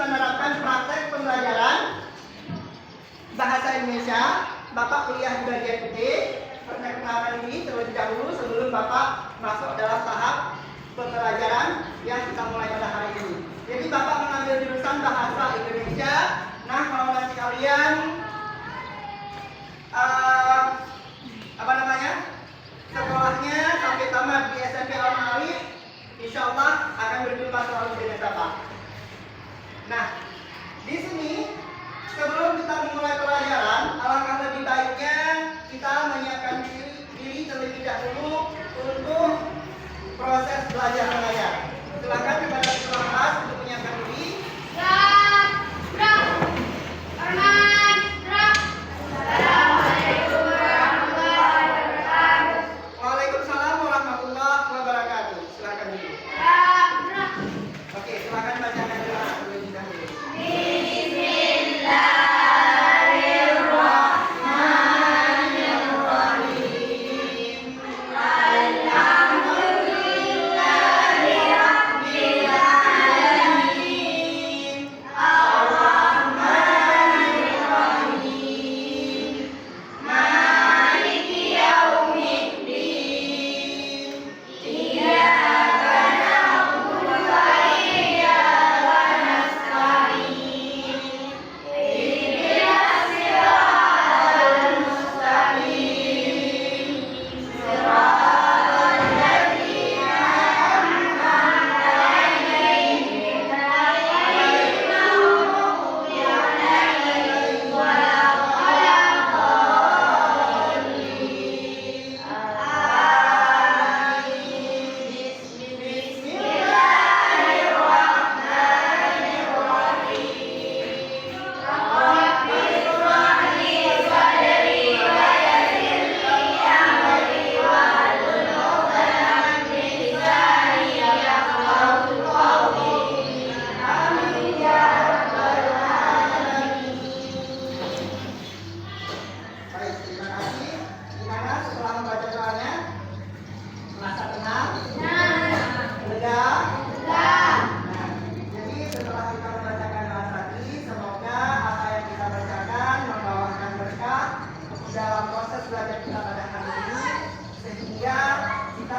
menerapkan praktek pembelajaran bahasa Indonesia. Bapak kuliah di bagian B. Perkenalkan ini terlebih dahulu sebelum Bapak masuk dalam tahap pembelajaran yang kita mulai pada hari ini. Jadi Bapak mengambil jurusan bahasa Indonesia. Nah, kalau nanti kalian sekolahnya sampai tamat di SMP Al-Ma'arif, insya Allah akan berjumpa selalu dengan Bapak. Nah, di sini sebelum kita memulai pelajaran, alangkah lebih baiknya kita menyiapkan diri terlebih dahulu untuk proses belajar mengajar. Silakan kepada kelas untuk menyiapkan diri. Waalaikumsalam warahmatullahi wabarakatuh. Silakan dulu. Oke, silakan bacakan doa terlebih dahulu.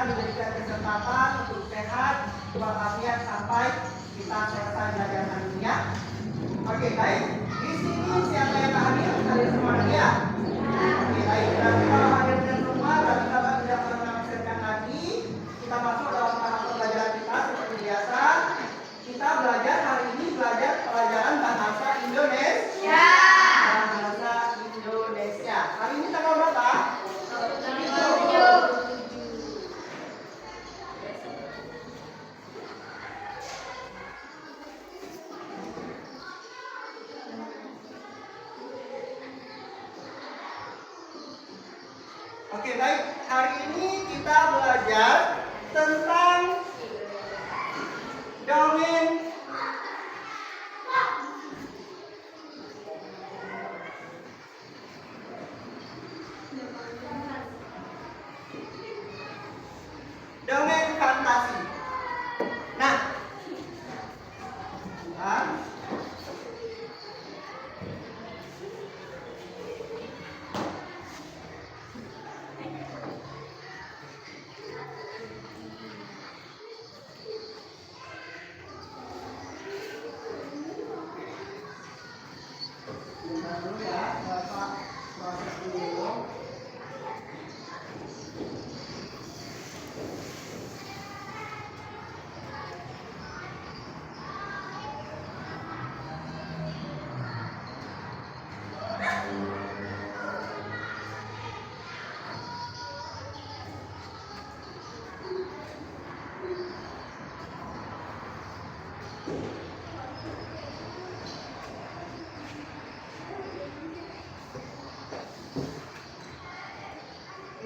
Diberikan kesempatan untuk sehat walafiat sampai kita selesai belajar hari ini ya. Oke, baik. Di sini siapa yang hadir? Kalian semua ya. Oke, baik. Berarti kalau hadirnya semua, berarti Bapak tidak perlu menafsirkan lagi. Kita masuk dalam tahap pembelajaran kita seperti biasa. Kita belajar hari ini pelajaran bahasa Indonesia. Bahasa Indonesia. Hari ini tanggal berapa? 7. Oke, baik. Hari ini kita belajar tentang dongeng fantasi. Nah,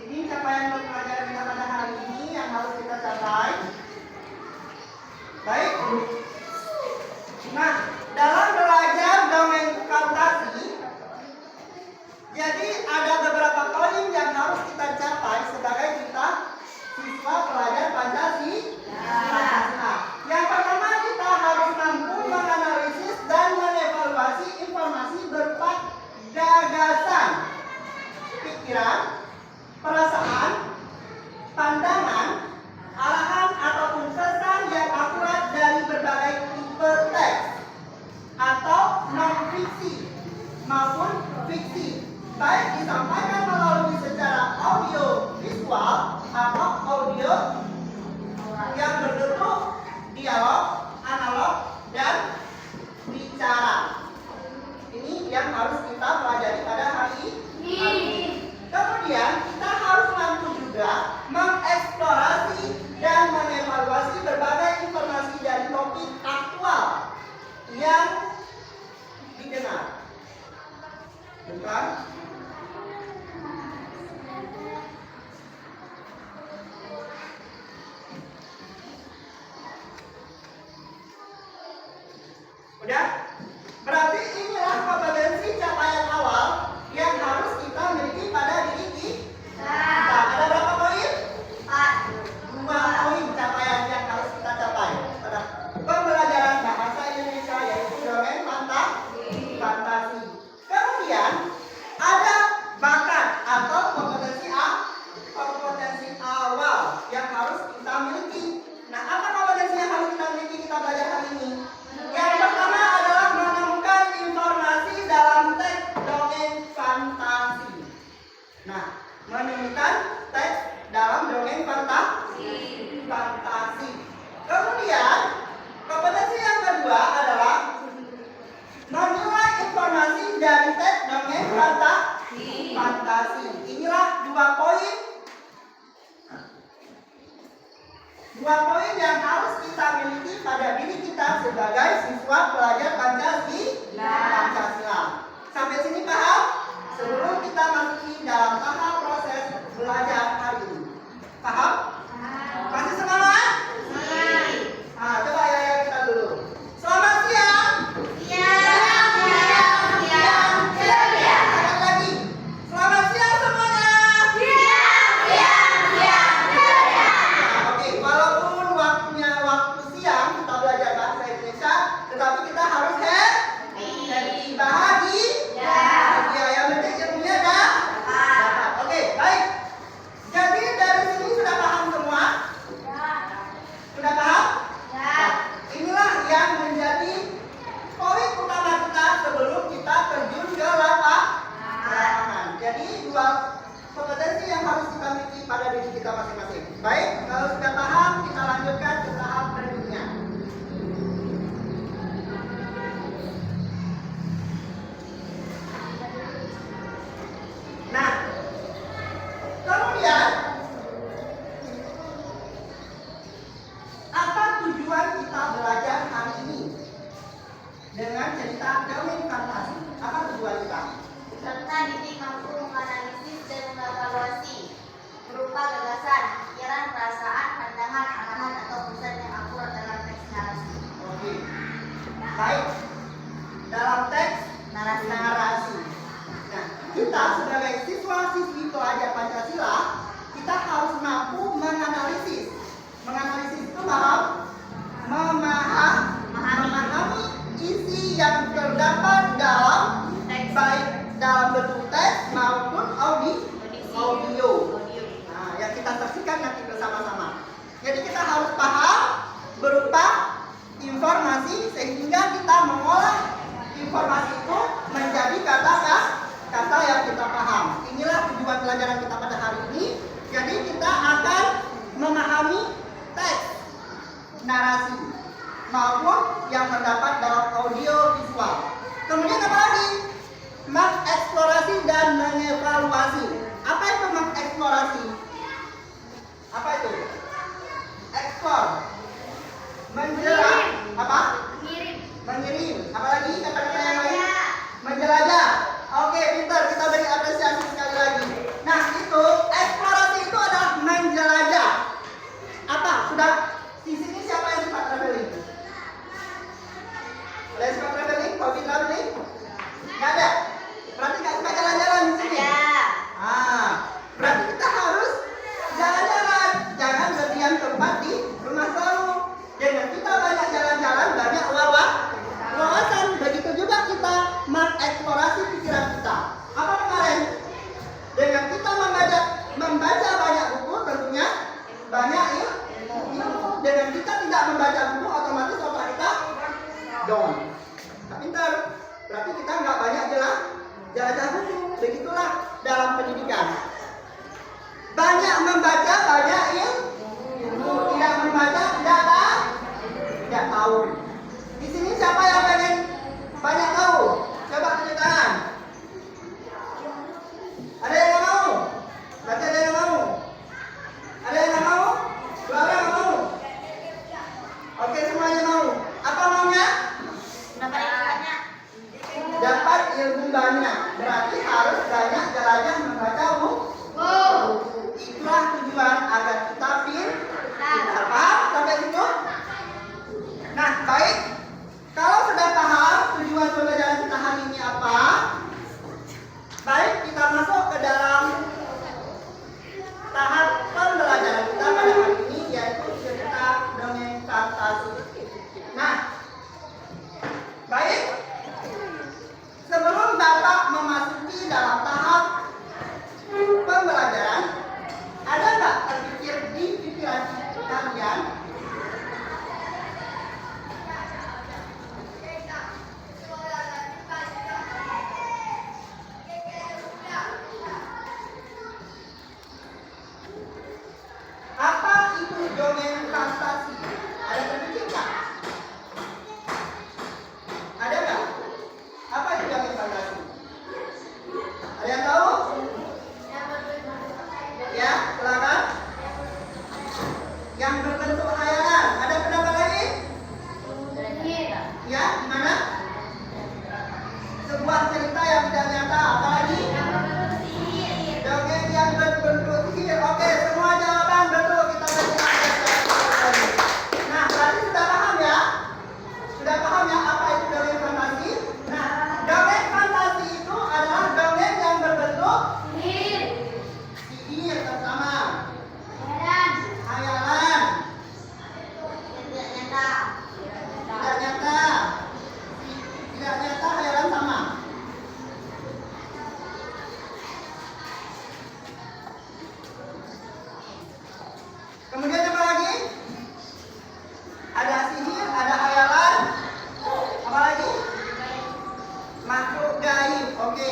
ini capaian pelajaran kita pada hari ini yang harus kita capai. Baik. Nah, dalam belajar dongeng fantasi, jadi ada beberapa poin yang harus kita capai sebagai kita siswa pelajar Pancasila. Yang pertama, kita harus mampu menganalisis dan Udah? Berarti inilah kompetensi capaian awal yang harus kita miliki pada diri kita. Ada berapa poin? 2 poin capaian yang harus kita capai pada pembelajaran bahasa Indonesia, yaitu domain fantasi. Kemudian ada bakat atau kompetensi awal yang harus kita miliki. Nah, apa kompetensi yang harus kita miliki kita belajar hari ini? Yang pertama adalah menemukan informasi dalam teks dongeng fantasi. Nah, menemukan teks dalam dongeng fantasi. Kemudian, kompetensi yang kedua adalah menilai informasi dari teks dongeng fantasi. Inilah 2 poin. 2 poin yang harus kita miliki pada diri kita sebagai siswa pelajar Pancasila. Sampai sini paham? Sebelum kita masuki dalam tahap proses belajar hari ini. Paham? Masih semangat? Nah, coba ya kita dulu. Selamat siang. Sekali lagi. Selamat siang semuanya. Oke, walaupun waktunya waktu siang kita belajar bahasa Indonesia, tetapi kita harus bahagia. Yang penting ilmunya dapat. Oke, baik. Jadi dari sini sudah paham semua? Sudah paham? Nah, inilah yang menjadi poin utama kita sebelum kita terjun ke lapangan. Jadi 2 kompetensi yang harus kita miliki pada diri kita masing-masing. Baik, kalau sudah paham, kita lanjutkan ke tahap berikutnya. Nah, kemudian apa tujuan kita belajar hari ini dengan cerita dongeng fantasi? Apa tujuan kita? Serta didik mampu menganalisis dan mengevaluasi berupa gagasan, pikiran, perasaan, pandangan, arahan, atau pesan yang akurat dalam teks narasi. Oke. Baik. Dalam teks narasi. Nah, kita sebagai siswa-siswi pelajar Pancasila, kita harus mampu menganalisis. Menganalisis itu memahami isi yang terdapat dalam Teks. baik dalam bentuk teks maupun audio. Nah, yang kita saksikan nanti bersama-sama. Jadi kita harus paham berupa informasi sehingga kita mengolah informasi itu menjadi kata-kata yang kita paham. Inilah tujuan pelajaran kita pada hari ini. Jadi kita akan memahami teks narasi maupun yang terdapat dalam audio visual. Kemudian apa lagi? Mengeksplorasi dan mengevaluasi. Apa itu mengeksplorasi? Apa itu? Eksplor. Menjelajah. Apa? Mengirim. Apa lagi kata-kata yang lain? Menjelajah. Oke, pintar. Kita beri apresiasi sekali lagi. Nah, itu eksplorasi itu adalah menjelajah. Apa? Sudah di sini siapa yang suka traveling? Ada yang suka traveling? Hobi traveling? Nggak ada. Berarti nggak suka jalan-jalan di sini. Berarti kita harus jalan-jalan. Jangan berdiam tempat di rumah selalu. Dengan kita banyak jalan-jalan, banyak wawasan. Begitu juga kita mengeksplorasi pikiran kita. Apa kemarin? Dengan kita membaca banyak buku, tentunya banyak ilmu. Dengan kita tidak membaca buku, otomatis otak kita down. Tak pintar. Berarti kita nggak banyak jalan-jalan buku. Begitulah dalam pendidikan. Banyak membaca, banyak ilmu. Tidak membaca, tidak tahu. Di sini siapa yang pengen banyak tahu? Coba tunjuk tangan. Ada yang nggak mau? Berarti ada yang mau? Ada yang nggak mau? 2 orang nggak mau? Oke, semuanya mau. Apa maunya? Dapat ilmu banyak. Berarti harus banyak jelajah membaca buku. Itulah tujuan agar kita pintar. Paham sampai situ? Nah, baik. Kalau sudah paham Ya, gimana? Sebuah cerita yang tidak nyata. Apalagi? Dongeng yang berbentuk sihir. Oke, semua jawaban betul. Kita beri apresiasi. Nah, tadi sudah paham ya? Sudah paham ya apa itu dongeng fantasi? Nah, dongeng fantasi itu adalah dongeng yang berbentuk sihir pertama. Hayalan. Tidak nyata. Tidak nyata, hayalan sama. Kemudian apa lagi? Ada sihir, ada hayalan. Apa lagi? Makhluk gaib. Oke.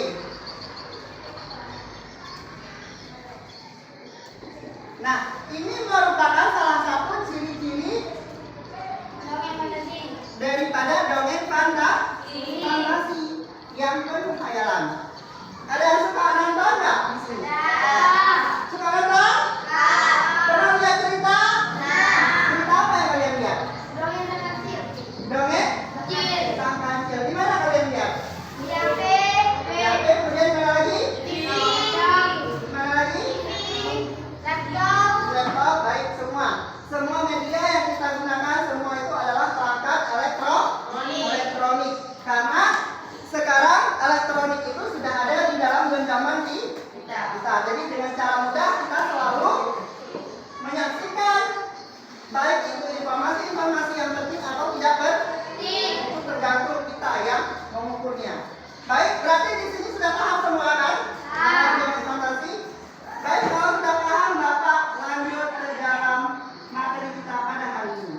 Nah, ini merupakan salah satu ciri-ciri daripada dongeng fantasi yang penuh hayalan. Ada yang suka nonton nggak di sini? Suka nonton? Pernah lihat cerita? Cerita apa yang kalian lihat? Dongeng? Sang kancil. Di mana kalian lihat? Di HP. Kemudian mana lagi? Mana lagi? Laptop. Baik, semua media yang kita gunakan semua itu adalah perangkat elektronik. Karena sekarang elektronik itu sudah ada di dalam genggaman kita. Jadi dengan cara mudah kita selalu menyaksikan baik itu informasi yang penting atau tidak penting. Itu tergantung kita yang mengukurnya. Baik, berarti di sini sudah paham semua kan? Dongeng fantasi. Baik, kalau sudah paham, Bapak lanjut ke dalam materi kita pada hari ini.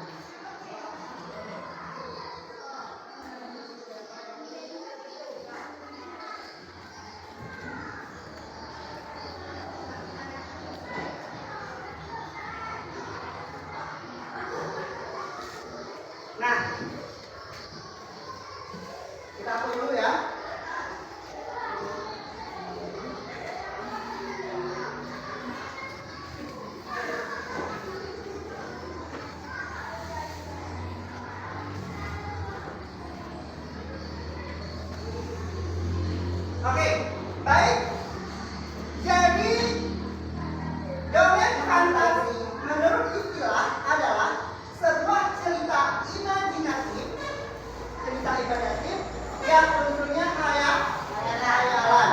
Nah, kita tunggu dulu ya. Oke, baik. Jadi dongeng fantasi menurut istilah adalah sebuah cerita imajinatif yang unsurnya hayalan.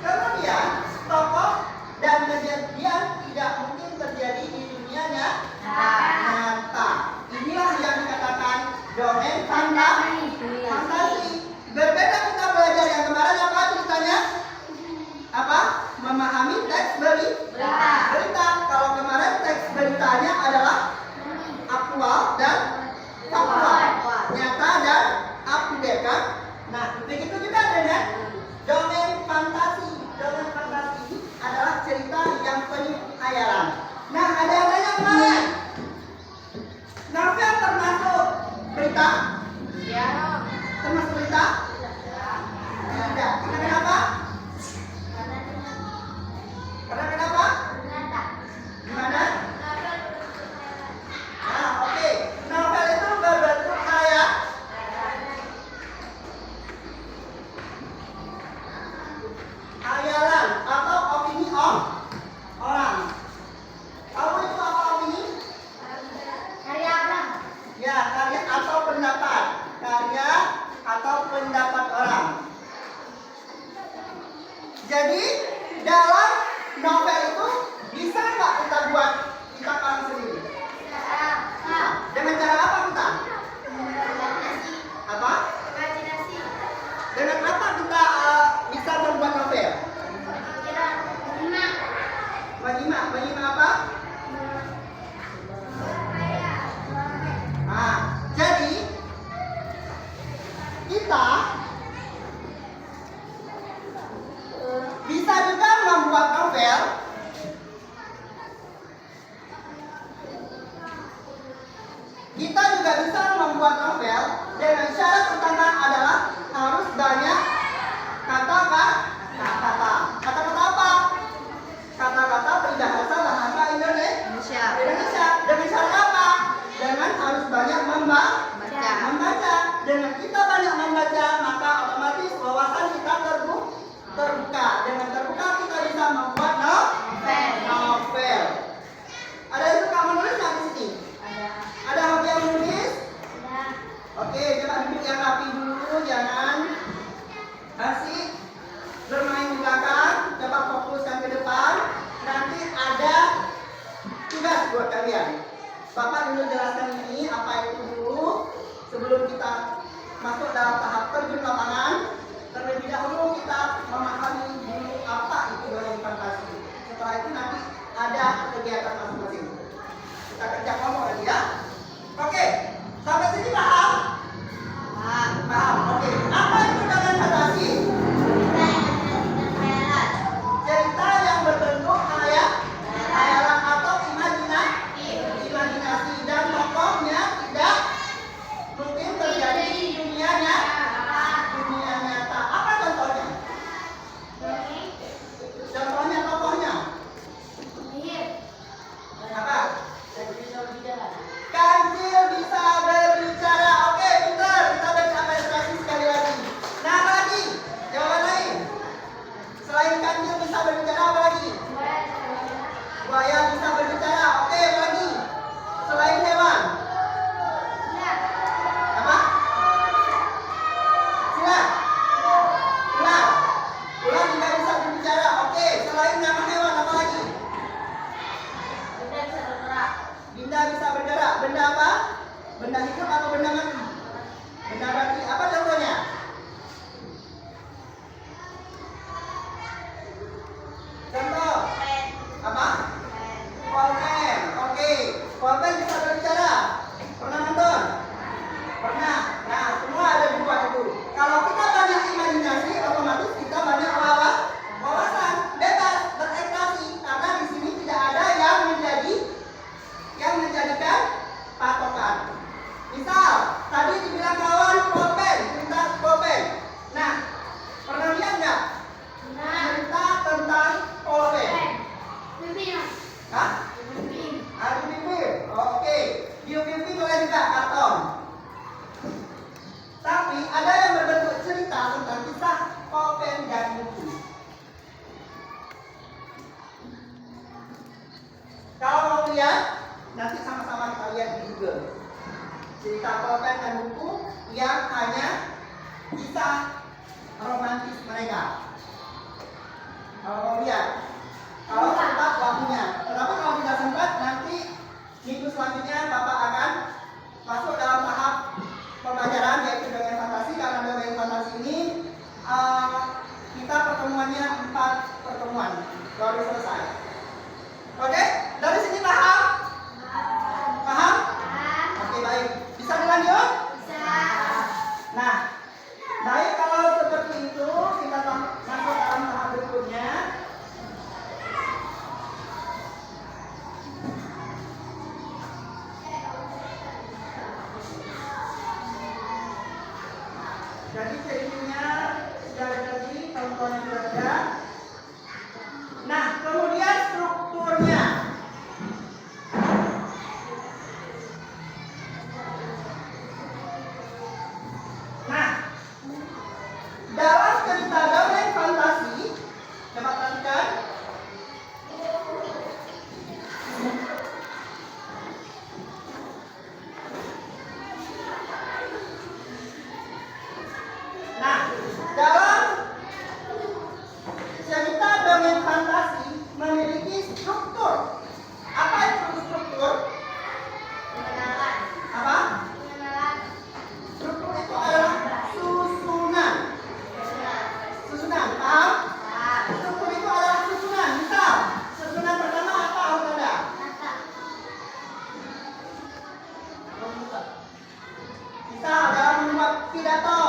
Kemudian tokoh dan kejadian tidak mungkin terjadi di dunia nyata. Inilah yang dikatakan dongeng fantasi. Berbeda kita belajar yang kemarin apa ceritanya? Apa? Memahami teks berita. Kalau kemarin teks beritanya adalah aktual dan faktual, nyata dan up to date kan? Nah, begitu juga dengan dongeng fantasi. Dongeng fantasi adalah cerita yang penuh hayalan. Nah, ada yang tanya kemarin, novel termasuk berita? Termasuk berita? Tidak. Karena kenapa? Karena kenapa? Gimana? Nah, oke. Novel itu berbentuk hayalan atau opini orang. Tahu itu apa opini? Ya, karya atau pendapat. Karya atau pendapat orang. Jadi dalam novel itu bisa nggak kita buat kita paham sendiri? Dengan cara apa kita? Apa? Dengan apa kita bisa membuat novel? Menyimak apa? Nah, jadi kita bisa juga membuat novel kita juga bisa membuat novel dengan syarat utama adalah harus banyak kata-kata. Kata-kata apa? Kata-kata peribahasa bahasa Indonesia. Dengan syarat apa? Dengan harus banyak membaca. Dengan kita banyak membaca, maka otomatis wawasan kita terbuka. Dengan terbuka kita bisa membuat novel. Ada yang suka menulis nggak di sini? Ada hobi yang menulis? Oke, coba duduk yang rapi dulu, jangan asik bermain di belakang. Coba fokuskan ke depan. Nanti ada tugas buat kalian. Bapak dulu jelaskan ini apa itu dulu sebelum kita masuk dalam tahap terjun lapangan. Terlebih dahulu kita memahami dulu apa itu dongeng fantasi. Setelah itu nanti ada kegiatan masing-masing. Kita kerja ngomong lagi ya. Oke, sampai sini paham? Paham. Oke, apa itu dongeng fantasi? Cerita yang berbentuk khayalan atau imajinasi, dan tokohnya tidak mungkin terjadi di dunia nyata. Apa contohnya? Contohnya tokohnya apa? Kancil bisa berbicara. Oke, pintar. Kita baca ilustrasi sekali lagi. Nah, apa lagi? Jawaban lain. Selain kancil bisa berbicara, apa lagi? Buaya bisa berbicara. Oke, apa lagi? Selain hewan. Apa? Silat. Ular. Ular juga bisa berbicara. Oke, selain nama hewan, apa lagi? Benda bisa bergerak. Benda apa? Benda hidup atau benda mati? Benda mati. Apa contohnya? Contoh. Apa? Polpen. Oke. Polpen bisa berbicara. Pernah nonton? Pernah. Nah, semua ada di buat itu. Kalau kita banyak imajinasi, otomatis kita banyak wawasan, bebas berekspresi. Karena di sini tidak ada yang menjadikan patokan. Misal, tadi dibilang kawan polpen, cerita polpen. Nah, pernah lihat nggak? Cerita tentang polpen. Hah? Adu Pipin. Oke. Dio Pipin boleh juga karton. Tapi ada yang berbentuk cerita tentang kisah polpen dan buku. Kalau mau lihat, nanti sama-sama kita lihat di Google. Cerita polpen dan buku yang hanya kisah romantis mereka. Kalau mau lihat, kalau sempat waktunya. Tetapi kalau tidak sempat, nanti minggu selanjutnya Bapak akan masuk dalam tahap pembelajaran yaitu dongeng fantasi. Karena dongeng fantasi ini kita pertemuannya 4 pertemuan baru selesai. Oke, dari sini paham? Paham? Oke, baik. Bisa dilanjut? Nah, baik kalau seperti itu kita masuk dalam tahap berikutnya. Jadi ceritanya sudah ada tadi, contohnya sudah ada. Nah, kemudian strukturnya. Nah, dalam cerita dongeng fantasi, coba perhatikan. Nah, dalam cerita dongeng fantasi memiliki struktur. Apa itu struktur? Apa? Struktur itu adalah susunan. Susunan, paham? Struktur itu adalah susunan. Misal, susunan pertama apa harus ada? Misal dalam membuat pidato,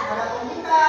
ada pembuka,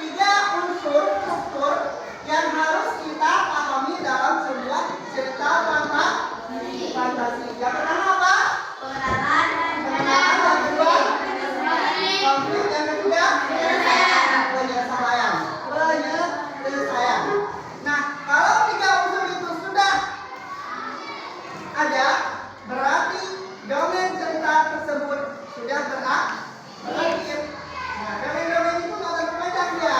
tiga unsur struktur yang harus kita pahami dalam sebuah cerita fantasi. Yang pertama apa? Pengenalan. Yang kedua, konflik. Yang ketiga, penyelesaian. Nah, kalau tiga unsur itu sudah ada, berarti dongeng cerita tersebut sudah berakhir. Nah, dongeng-dongeng itu nggak akan panjang ya.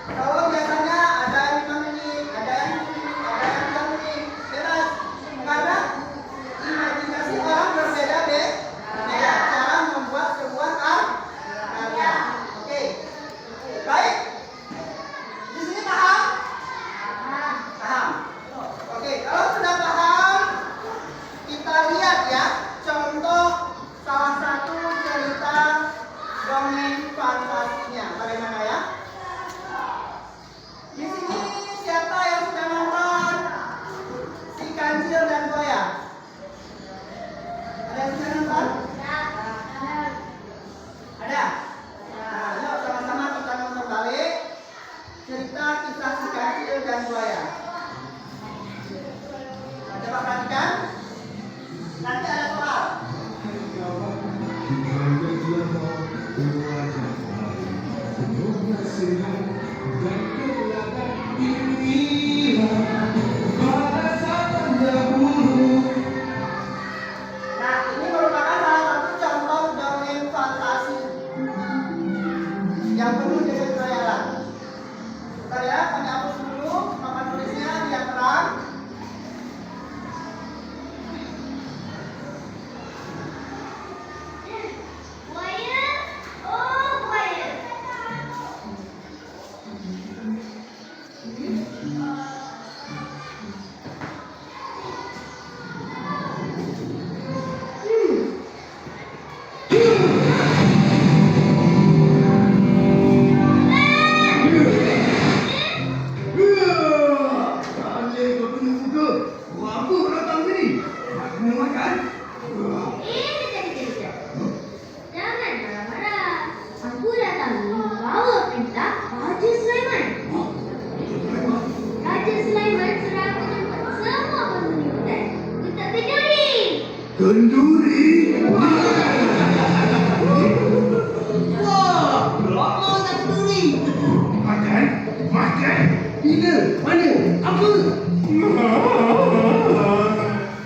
Kalau biasanya ada yang 5 menit, ada yang 10 menit, ada yang 3 menit, jelas. Karena imajinasi orang berbeda deh. Ya, cara membuat sebuah karya. Oke, baik. Di sini paham? Paham. Oke, kalau sudah paham, kita lihat ya contoh salah satu cerita dongeng fantasinya. Bagaimana ya? Di sini siapa yang sudah nonton Si Kancil dan Buaya? Ada yang sudah nonton? Ada? Nah, yuk sama-sama kita nonton balik cerita kisah Si Kancil dan Buaya. Nah, coba perhatikan. Nanti ada soal. Nah, ini merupakan salah satu contoh dongeng fantasi yang penuh dengan khayalan. Bentar ya, kami hapus dulu papan tulisnya biar terang. Buaya, oh buaya. Jangan marah-marah. Aku datang membawa perintah Raja Sulaiman. Raja Sulaiman sudah menyebut semua penghuni hutan untuk kenduri. Kenduri? Wah, berapa nak kenduri? Makan? Bila? Mana? Apa?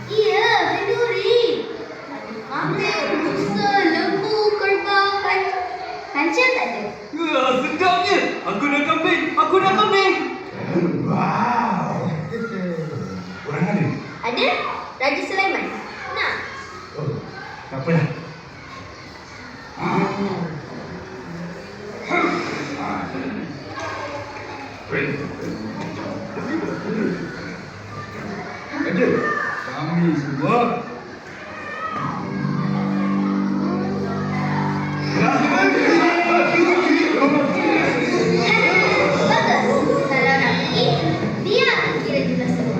Iya, kenduri. Makan rusa, lembu, kerbau, kancil tak ada. Wah, sedapnya. Aku nak kambing. Wow. Orang ada? Ada? Raja Sulaiman. Nah, Oh, tak apalah. Ada? Kami semua. bagus. Kalau nak pergi, biar aku kira jumlah semua.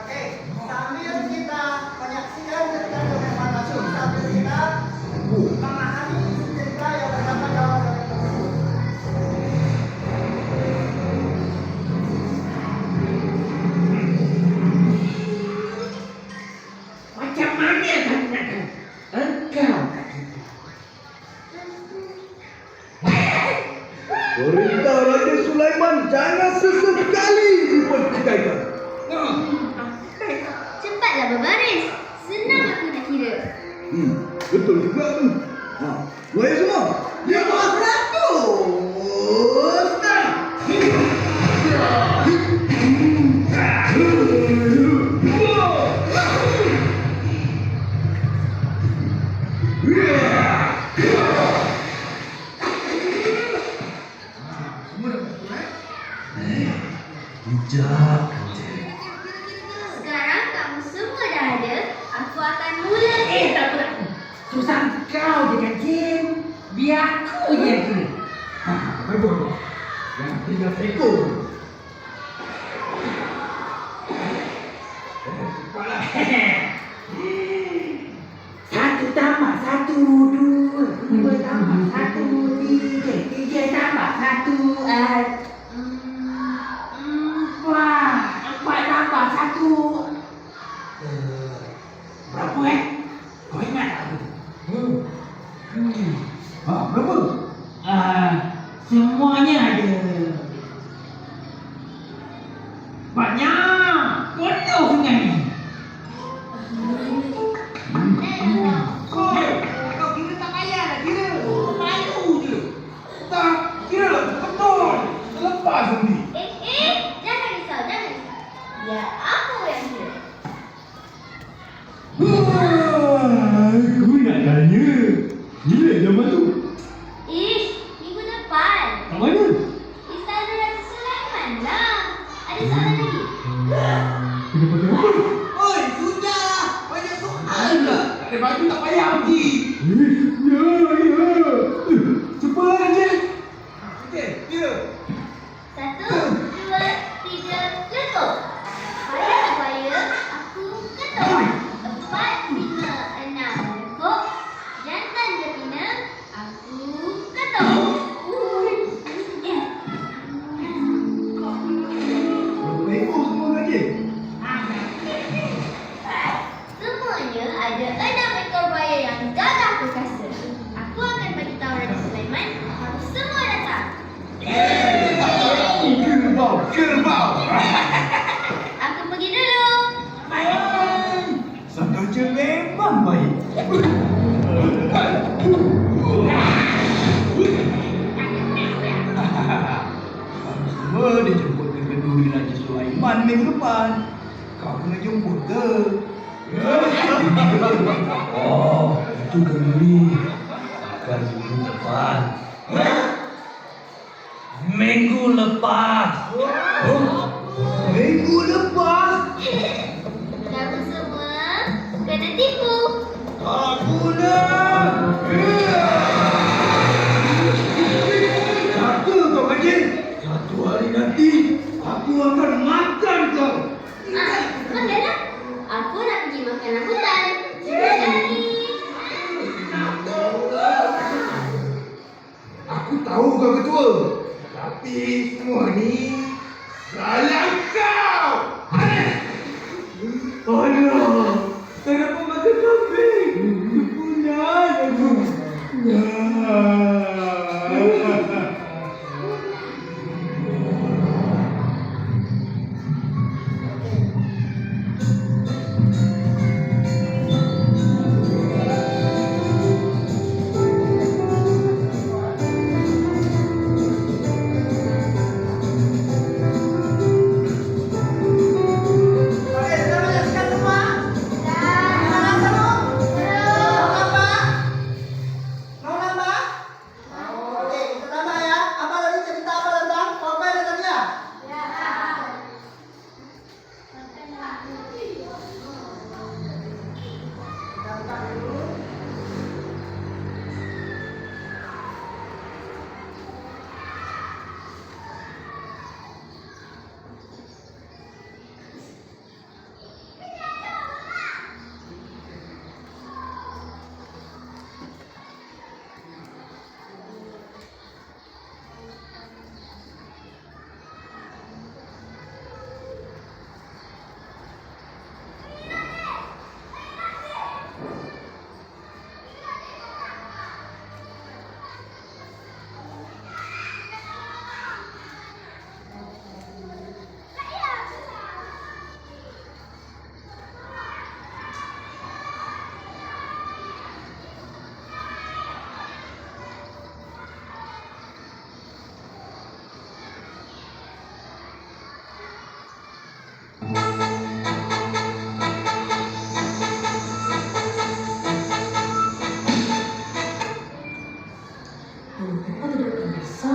Oke, sambil kita menyaksikan cerita dongeng fantasi, sambil kita memahami cerita yang terdapat dalam dongeng tersebut. Macam mana kami nak tahu? Engkau Perintah Raja Sulaiman jangan sesekali dipertikaikan. Cepatlah berbaris. Senang aku nak kira. Betul juga tu. Buaya semua. Dia buat 100. Bijak. Sekarang kamu semua dah ada. Aku akan mula. tak apa. Susah kau je kancil. Biar aku je yang kira. Bagus. Yang 3 ekor. Satu tambah 1, 2 tambah 1, 3 tambah 1, 4 tambah 1. Berapa Kau ingat tak tu? Berapa? Semuanya ada. Banyak. Penuh dengan ni. Kau kira tak payah nak kira. Malu je. Tak, kira lah. Betul. Lepas nanti. Jangan risau, jangan risau. Biar aku yang kira. Aku nak tanya. Bila zaman tu? Minggu depan. Kat mana? Istana Raja Sulaiman lah. Ada soalan lagi? Kena pakai apa? Oi, sudah. Banyak soalan lah. Tak ada baju tak payah pergi. Ya. Cepat aja. Okey, kira. 1, 2, 3, letup. Supaya aku ketuk. 4, 5, 6, lekuk. Jantan betina, aku ketuk. Berapa ekor semua lagi? Semuanya ada 6 ekor buaya yang gagah perkasa. Aku akan bagi tahu Raja Sulaiman harus semua datang. Kerbau. Aku pergi dulu. Sang Raja memang baik. Semua dia jemput ke kenduri Raja Sulaiman minggu depan. Kau kena jemput ke? Oh, itu kenduri. Bukan minggu depan. Minggu lepas. Minggu depan. Kamu semua kena tipu. Aku nak. Kata kau kancing. Satu hari nanti aku akan makan kau. Makanlah. Aku nak pergi makan rambutan. Jadi. Aku tahu kau ketua. Tapi semua ni salah kau. Alah, kenapa makan kambing? Punya aku. Oke, sudah menyaksikan semua? Gimana kamu? Mau nambah? Mau nambah? Oke, kita nambah ya. Apa tadi cerita apa tentang Popeye dan Tania? Kita buka dulu. Kenapa tidak bisa?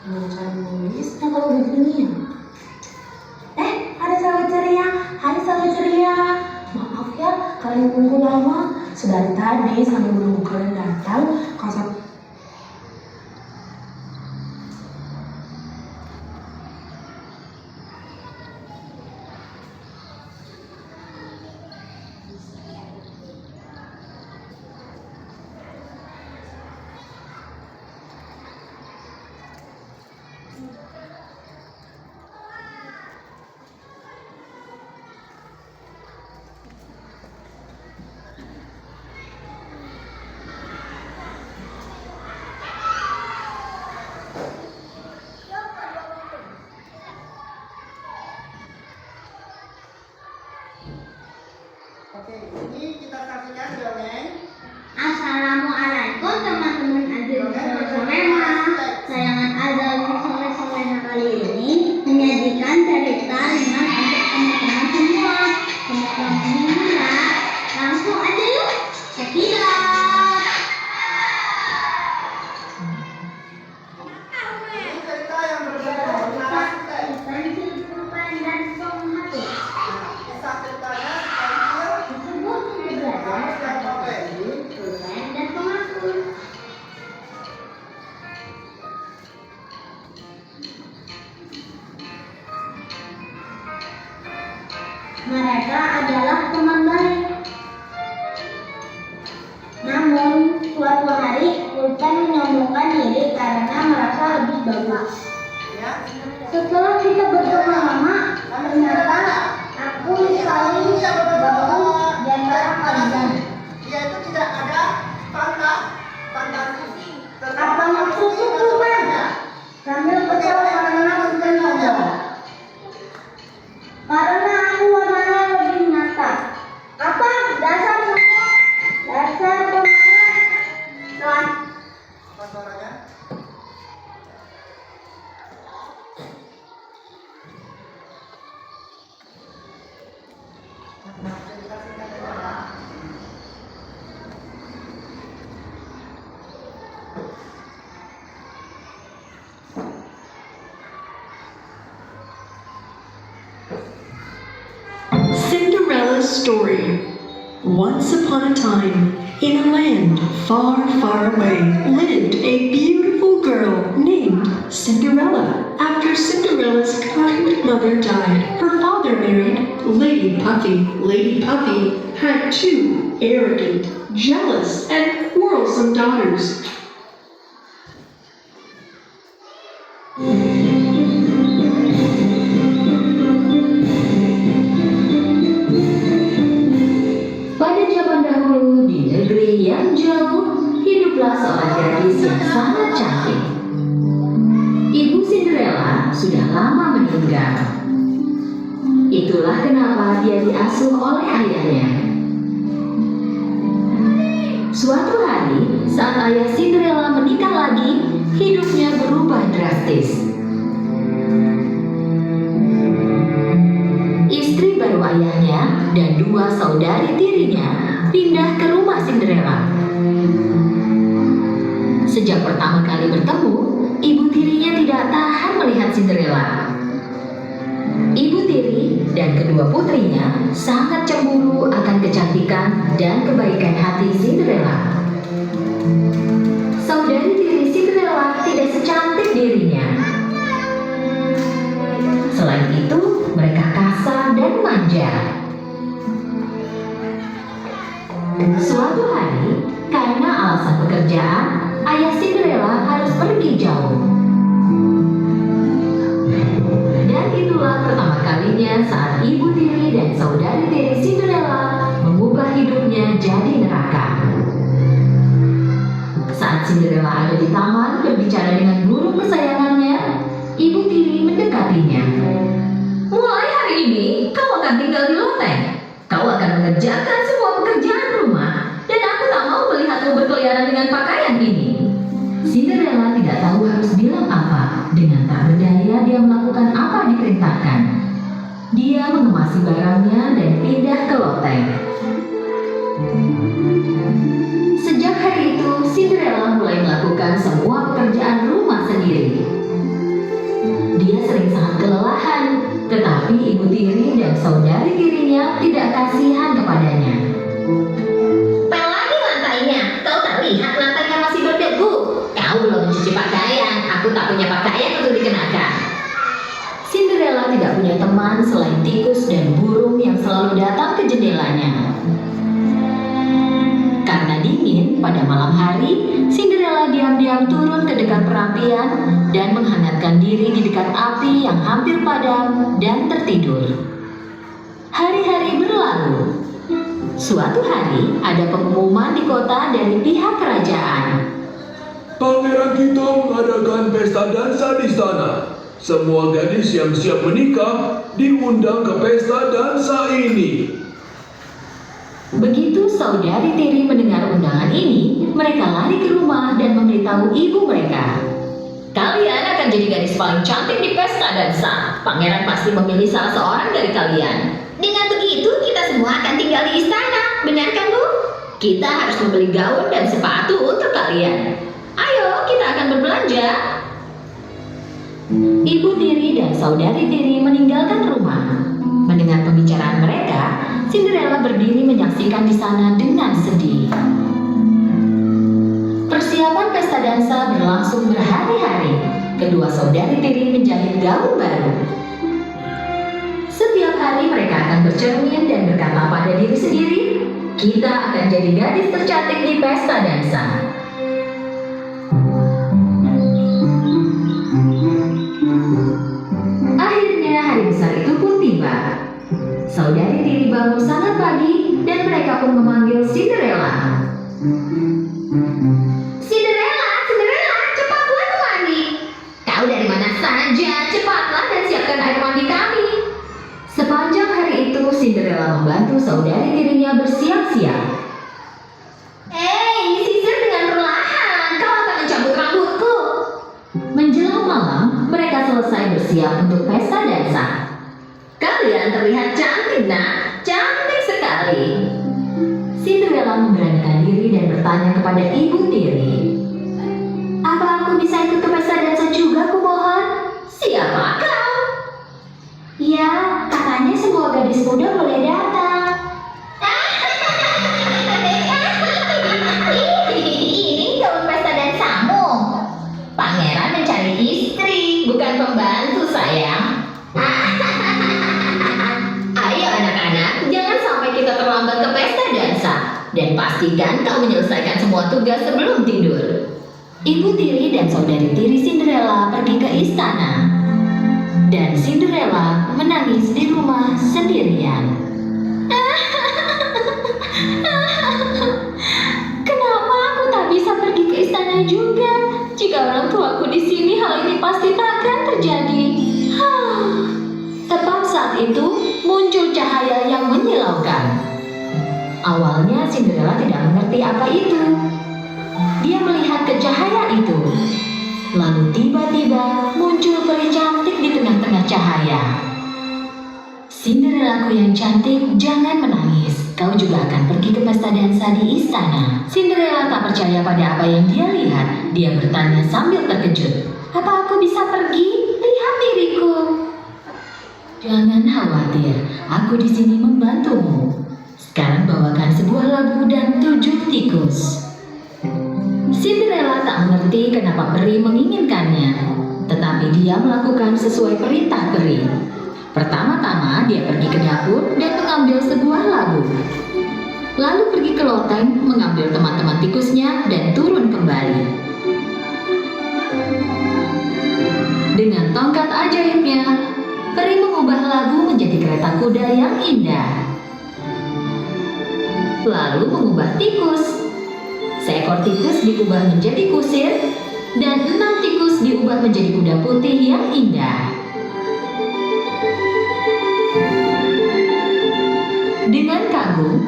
Gimana cara menulisnya kalau begini ya? Ada sahabat ceria. Hai sahabat ceria. Maaf ya, kalian tunggu lama. Sedari tadi sambil menunggu kalian datang, kasar. Oke, ini kita saksikan dongeng. Assalamualaikum teman-teman Azil Solena. Sayangan Azal Solena kali ini menyajikan cerita ringan untuk teman-teman semua. Semoga menghibur. Langsung aja yuk, check it out. Ini cerita yang berbeda. Terima kasih, Teh. Pensil pulpen dan penghapus. Kisah ceritanya pensil, Tersebut sudah belajar dan pulpen. pulpen dan penghapus. Mereka adalah teman baik. Namun, suatu hari pulpen menyombongkan diri karena merasa lebih bagus. Ya. Setelah kita berteman lama, ternyata aku paling bagus di antara kalian. Dia itu tidak ada fantasi. Apa maksudmu, Pulpen? Sambil kesal karena pulpen sombong. Karena aku warnanya lebih nyata. Apa? Dasar sombong? Dasar pemalas. Tuan, Suaranya. Cerita singkat aja, Pak. Cinderella's story. Once upon a time, in a land far, far away, lived a beautiful girl named Cinderella. After Cinderella's kind mother died, her father married Lady Puffy. Lady Puffy had two arrogant, jealous, and quarrelsome daughters. Pada zaman dahulu di negeri yang jauh, hiduplah seorang gadis yang sangat cantik. Ibu Cinderella sudah lama meninggal. Itulah kenapa dia diasuh oleh ayahnya. Suatu hari, saat ayah Cinderella menikah lagi, hidupnya berubah drastis. Istri baru ayahnya dan dua saudari tirinya pindah ke rumah Cinderella. Sejak pertama kali bertemu, ibu tirinya tidak tahan melihat Cinderella. Ibu tiri dan kedua putrinya sangat cemburu akan kecantikan dan kebaikan hati Cinderella. Saudari tiri Cinderella tidak secantik dirinya. Selain itu, mereka kasar dan manja. Suatu hari, karena alasan pekerjaan, ayah Cinderella harus pergi jauh. Dan itulah pertama kalinya saat ibu tiri dan saudari tiri Cinderella mengubah hidupnya jadi neraka. Saat Cinderella ada di taman berbicara dengan burung kesayangannya, ibu tiri mendekatinya. Mulai hari ini, kau akan tinggal di loteng. Kau akan mengerjakan semua pekerjaan rumah, dan aku tak mau melihatmu berkeliaran dengan pakaian ini. Cinderella tidak tahu harus bilang apa. Dengan tak berdaya, dia melakukan apa diperintahkan. Dia mengemasi barangnya dan pindah ke loteng. Sejak hari itu, Cinderella mulai melakukan semua pekerjaan rumah sendiri. Dia sering sangat kelelahan, tetapi ibu tiri dan saudari tirinya tidak kasihan kepadanya. Pel lagi lantainya, kau tak lihat lantainya masih berdebu. Kau belum mencuci pakaian, aku tak punya pakaian untuk dikenakan. Cinderella tidak punya teman selain tikus dan burung yang selalu datang ke jendelanya. Karena Karena dingin pada malam hari, Cinderella diam-diam turun ke dekat perapian dan menghangatkan diri di dekat api yang hampir padam dan tertidur. Hari-hari berlalu. Suatu hari, ada pengumuman di kota dari pihak kerajaan. Pangeran kita mengadakan pesta dansa di sana. Semua gadis yang siap menikah diundang ke pesta dansa ini. Begitu saudari tiri mendengar undangan ini, mereka lari ke rumah dan memberitahu ibu mereka. Kalian akan jadi gadis paling cantik di pesta dansa. Pangeran pasti memilih salah seorang dari kalian. Dengan begitu, kita semua akan tinggal di istana. Benar kan, Bu? Kita harus membeli gaun dan sepatu untuk kalian. Ayo, kita akan berbelanja. Ibu tiri dan saudari tiri meninggalkan rumah. Mendengar pembicaraan mereka, Cinderella berdiri menyaksikan di sana dengan sedih. Persiapan pesta dansa berlangsung berhari-hari. Kedua saudari tiri menjahit gaun baru. Setiap hari mereka akan bercermin dan berkata pada diri sendiri, kita akan jadi gadis tercantik di pesta dansa. Akhirnya hari besar itu pun tiba. Saudari tiri bangun sangat pagi dan mereka pun memanggil Cinderella. Cinderella, Cinderella, cepat buat mandi. Kau dari mana saja? Cepatlah dan siapkan air mandi kami. Sepanjang hari itu, Cinderella membantu saudari tirinya bersiap-siap. Hei, sisir dengan perlahan. Kau akan mencabut rambutku. Menjelang malam, mereka selesai bersiap untuk pesta dansa. Kalian terlihat cantik, nak. Cantik sekali. Cinderella memberanikan diri dan bertanya kepada ibu tiri. Apa aku bisa ikut ke pesta dansa juga, kumohon? Siapa kau? Ya, katanya semua gadis muda boleh datang. Ini gaun pesta dansamu. Pangeran mencari istri, bukan pembantu, sayang. Ayo anak-anak, jangan sampai kita terlambat ke pesta dansa. Dan pastikan kau menyelesaikan semua tugas sebelum tidur. Ibu tiri dan saudari tiri Cinderella pergi ke istana. Dan Cinderella menangis di rumah sendirian. Kenapa aku tak bisa pergi ke istana juga? Jika orang tuaku di sini, hal ini pasti takkan terjadi. Tepat saat itu, muncul cahaya yang menyilaukan. Awalnya Cinderella tidak mengerti apa itu. Dia melihat ke cahaya itu. Lalu tiba-tiba muncul peri cantik di tengah-tengah cahaya. Cinderellaku yang cantik, jangan menangis. Kau juga akan pergi ke pesta dansa di istana. Cinderella tak percaya pada apa yang dia lihat. Dia bertanya sambil terkejut. Apa aku bisa pergi? Lihat diriku. Jangan khawatir, aku di sini membantumu. Sekarang bawakan sebuah labu dan 7 tikus. Cinderella tak mengerti kenapa peri menginginkannya, tetapi dia melakukan sesuai perintah peri. Pertama-tama dia pergi ke dapur dan mengambil sebuah labu. Lalu pergi ke loteng mengambil teman-teman tikusnya dan turun kembali. Dengan tongkat ajaibnya, peri mengubah labu menjadi kereta kuda yang indah. Lalu mengubah tikus. Seekor tikus diubah menjadi kusir, dan 6 tikus diubah menjadi kuda putih yang indah. Dengan kagum,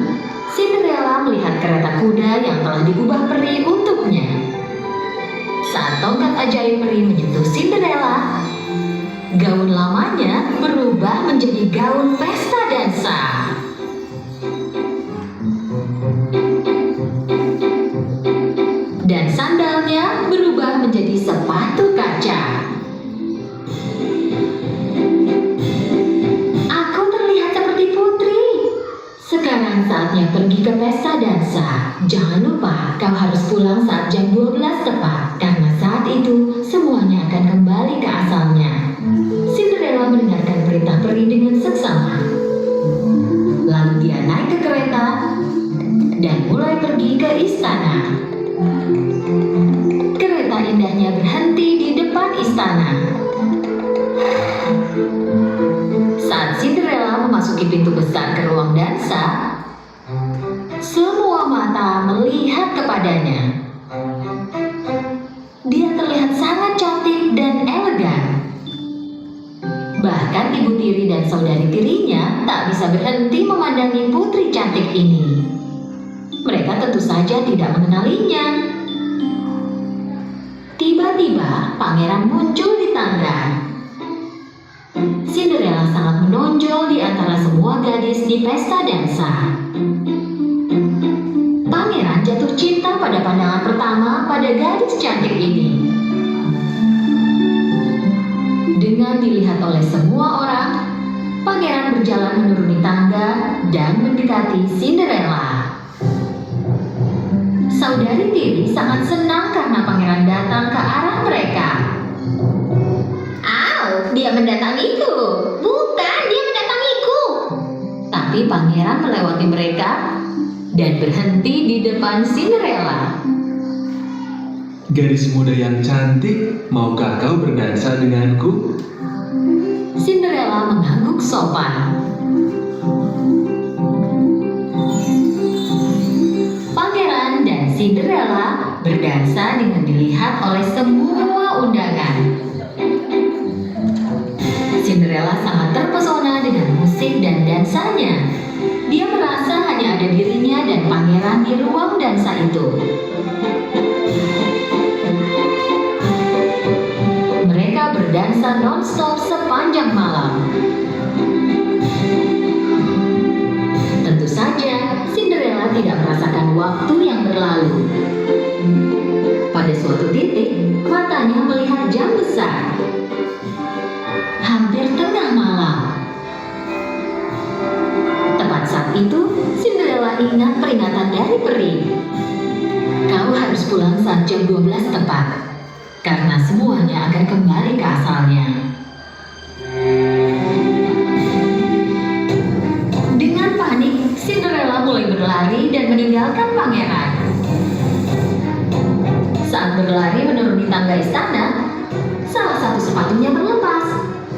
Cinderella melihat kereta kuda yang telah diubah peri untuknya. Saat tongkat ajaib peri menyentuh Cinderella, gaun lamanya berubah menjadi gaun pesta dansa. Dan sandalnya berubah menjadi sepatu kaca. Aku terlihat seperti putri. Sekarang saatnya pergi ke pesta dansa. Jangan lupa kau harus pulang saat jam 12 tepat, karena saat itu semuanya akan kembali ke asalnya. Cinderella mendengarkan perintah peri dengan seksama. Lalu dia naik ke kereta dan mulai pergi ke istana. Kereta indahnya berhenti di depan istana. Saat Cinderella memasuki pintu besar ke ruang dansa, semua mata melihat kepadanya. Dia terlihat sangat cantik dan elegan. Bahkan ibu tiri dan saudari tirinya tak bisa berhenti memandangi putri cantik ini. Mereka tentu saja tidak mengenalinya. Tiba-tiba pangeran muncul di tangga. Cinderella sangat menonjol di antara semua gadis di pesta dansa. Pangeran jatuh cinta pada pandangan pertama pada gadis cantik ini. Dengan dilihat oleh semua orang, pangeran berjalan menuruni tangga dan mendekati Cinderella. Saudari tiri sangat senang karena pangeran datang ke arah mereka. "Au, dia mendatangiku." "Bukan, dia mendatangiku." Tapi pangeran melewati mereka dan berhenti di depan Cinderella. Gadis muda yang cantik, maukah kau berdansa denganku? Cinderella mengangguk sopan. Pangeran dan Cinderella berdansa dengan dilihat oleh semua undangan. Cinderella sangat terpesona dengan musik dan dansanya. Dia merasa hanya ada dirinya dan pangeran di ruang dansa itu. Mereka berdansa non-stop sepanjang malam. Tentu saja, Cinderella tidak merasakan waktu yang berlalu. Pada suatu titik, matanya melihat jam besar. Hampir tengah malam. Tepat saat itu, Cinderella ingat peringatan dari peri. "Kau harus pulang saat jam 12 tepat, karena semuanya akan kembali ke asalnya." Dengan panik, Cinderella mulai berlari dan meninggalkan pangeran. Saat berlari menuruni tangga istana, salah satu sepatunya terlepas,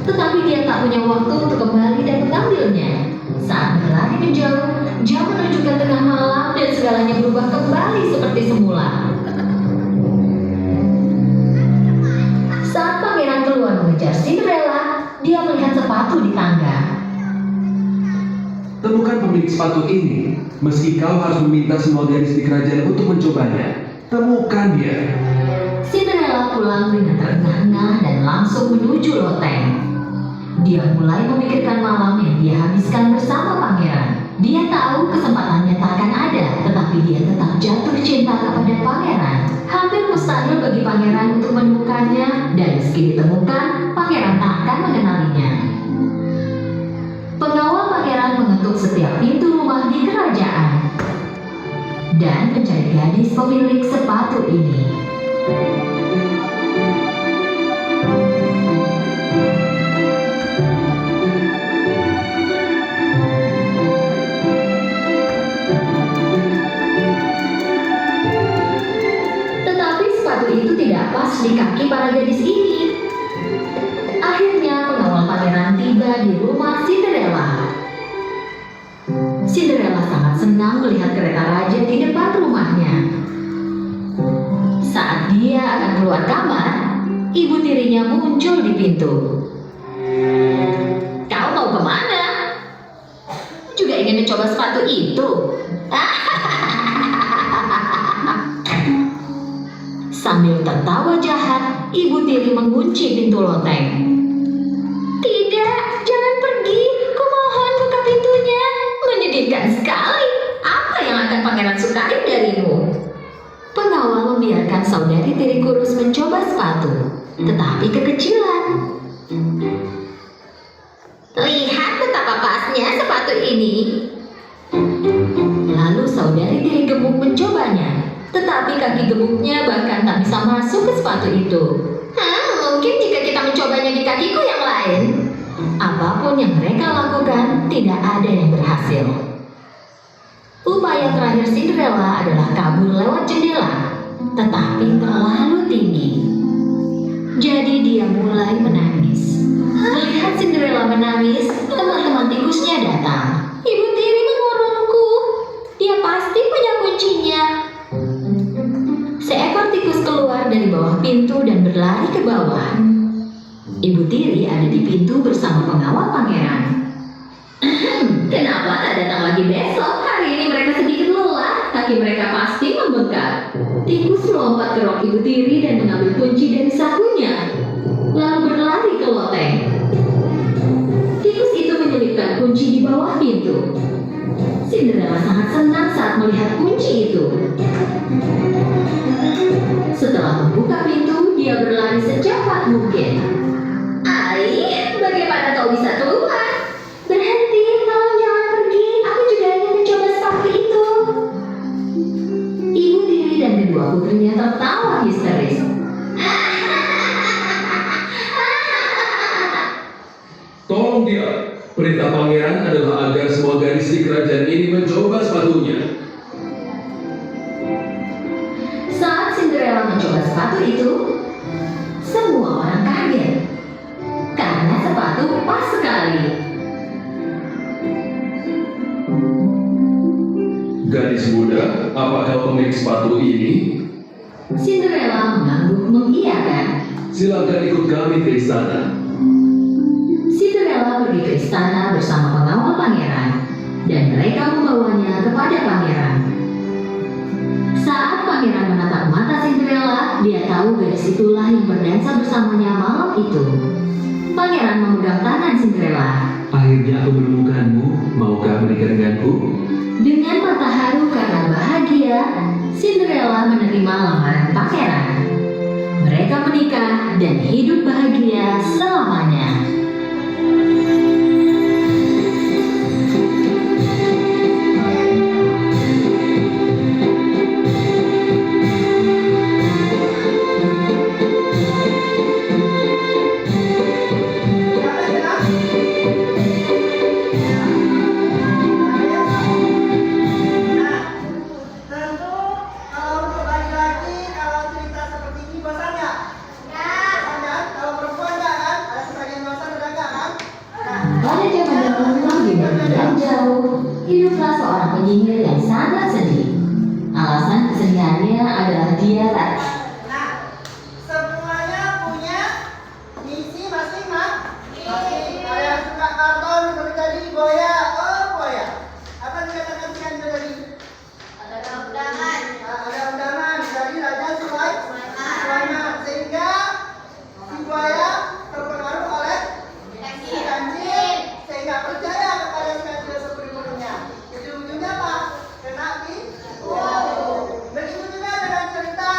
tetapi dia tak punya waktu untuk kembali dan mengambilnya. Saat berlari menjauh, jam menunjukkan tengah malam dan segalanya berubah kembali seperti semula. Saat pangeran keluar mengejar Cinderella, dia melihat sepatu di tangga. Temukan pemilik sepatu ini, meski kau harus meminta semua gadis di kerajaan untuk mencobanya. Temukan dia. Cinderella pulang dengan terengah-engah dan langsung menuju loteng. Dia mulai memikirkan malam yang dia habiskan bersama pangeran. Dia tahu kesempatannya tak akan ada, tetapi dia tetap jatuh cinta kepada pangeran. Hampir mustahil bagi pangeran untuk menemukannya, dan meski ditemukan, pangeran tak akan mengenalinya. Pengawal pangeran mengetuk setiap pintu rumah di kerajaan dan mencari gadis pemilik sepatu ini. Tetapi sepatu itu tidak pas di kaki para gadis ini. Akhirnya pengawal pangeran tiba di rumah Cinderella. Cinderella sangat senang melihat kereta raja di depan rumahnya. Saat dia akan keluar kamar, ibu tirinya muncul di pintu. "Kau mau kemana? Juga ingin mencoba sepatu itu?" Sambil tertawa jahat, ibu tiri mengunci pintu loteng. "Tidak, jangan pergi. Kumohon buka pintunya. Menyedihkan sekali. Apa yang akan pangeran sukai darimu?" Pengawal membiarkan saudari tiri kurus mencoba sepatu, tetapi kekecilan. "Lihat betapa pasnya sepatu ini." Lalu saudari tiri gemuk mencobanya, tetapi kaki gemuknya bahkan tak bisa masuk ke sepatu itu. Mungkin jika kita mencobanya di kakiku yang lain." Apapun yang mereka lakukan, tidak ada yang berhasil. Upaya terakhir Cinderella adalah kabur lewat jendela, tetapi terlalu tinggi. Jadi dia mulai menangis. Melihat Cinderella menangis, teman-teman tikusnya datang. Ibu tiri mengurungku. Dia pasti punya kuncinya. Seekor tikus keluar dari bawah pintu dan berlari ke bawah. Ibu tiri ada di pintu bersama pengawal pangeran. Kenapa tak datang lagi besok? Hari ini mereka sedikit lelah. Kaki mereka pasti membengkak. Tikus melompat ke rok ibu tiri dan mengambil kunci dari sakunya, lalu berlari ke loteng. Tikus itu menyelipkan kunci di bawah pintu. Cinderella sangat senang saat melihat kunci itu. Setelah membuka pintu, dia berlari secepat mungkin. Ai, bagaimana kau bisa keluar? Berhenti, tolong jangan pergi. Aku juga ingin mencoba sepatu itu. Ibu tiri dan kedua putrinya tertawa histeris. Tolong dia. Perintah pangeran adalah agar semua gadis di kerajaan ini mencoba sepatunya. Saat Cinderella mencoba sepatu itu, semua orang kaget karena sepatu pas sekali. Gadis muda, apakah pemilik sepatu ini? Cinderella mengangguk mengiyakan. Silakan ikut kami ke istana. Cinderella pergi ke istana bersama pengawal pangeran, dan mereka membawanya kepada pangeran. Saat pangeran menatap mata Cinderella, dia tahu gadis itulah yang berdansa bersamanya malam itu. Pangeran memegang tangan Cinderella. Akhirnya aku menemukanmu. Maukah menikah denganku? Dengan mata haru karena bahagia, Cinderella menerima lamaran pangeran. Mereka menikah dan hidup bahagia selamanya. Pada zaman dahulu di negeri yang jauh, hiduplah seorang penyihir yang sangat sedih. Alasan kesedihannya adalah dia tak. Nah, semuanya punya misi masing-masing. Ada yang suka karton seperti tadi buaya. Oh buaya. Apa yang dikatakan siang tadi? Ada undangan. Ada undangan dari Raja Sulaiman. Sehingga si buaya terpengaruh oleh si kancil, sehingga percaya kepada si kancil seperti gurunya. Ujung-ujungnya apa? Kena begitu juga dengan cerita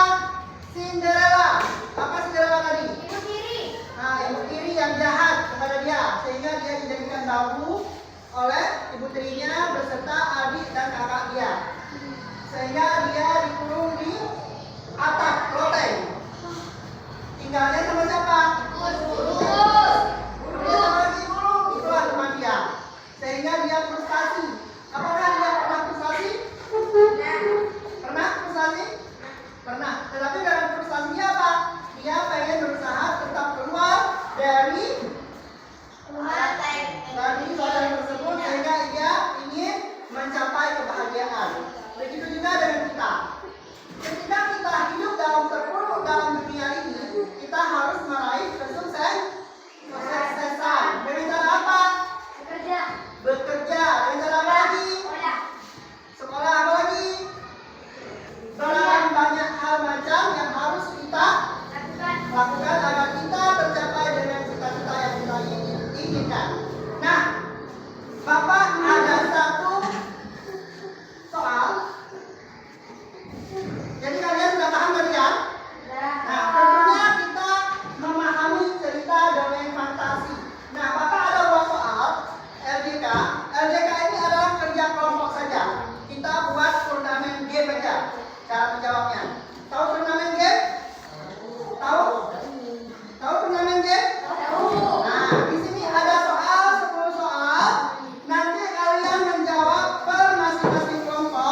Cinderella. Apa Cinderella tadi? Ibu tiri. Nah, ibu tiri yang jahat kepada dia, sehingga dia dijadikan babu oleh ibu tirinya beserta adik dan kakak dia, sehingga dia dikurung di atap loteng. Tinggalnya sama siapa? Dia sama si burung, itulah teman dia, sehingga dia frustasi. Apakah dia pernah frustasi? Pernah frustasi? Pernah. Tetapi dalam frustasinya apa? Dia pengen berusaha tetap keluar dari badan tersebut, sehingga dia ingin mencapai kebahagiaan. Begitu juga dengan kita. Ketika kita hidup dalam terpuruk dalam dunia ini, kita harus meraih kesuksesan. Dengan cara apa? Bekerja. Dengan cara apa lagi? Sekolah apa lagi? Dan banyak hal macam yang harus kita lakukan agar kita tercapai dengan cita-cita yang kita inginkan. Nah, Bapak ada satu soal. Jadi kalian sudah paham kan ya? Nah, tentunya kita memahami cerita dongeng fantasi. Nah, Bapak ada buat soal LDK. LDK ini adalah kerja kelompok saja. Kita buat turnamen game aja. Cara menjawabnya. Tahu turnamen game? Tahu? Tahu turnamen game? Nah, di sini ada soal 10 soal. Nanti kalian menjawab per masing-masing kelompok.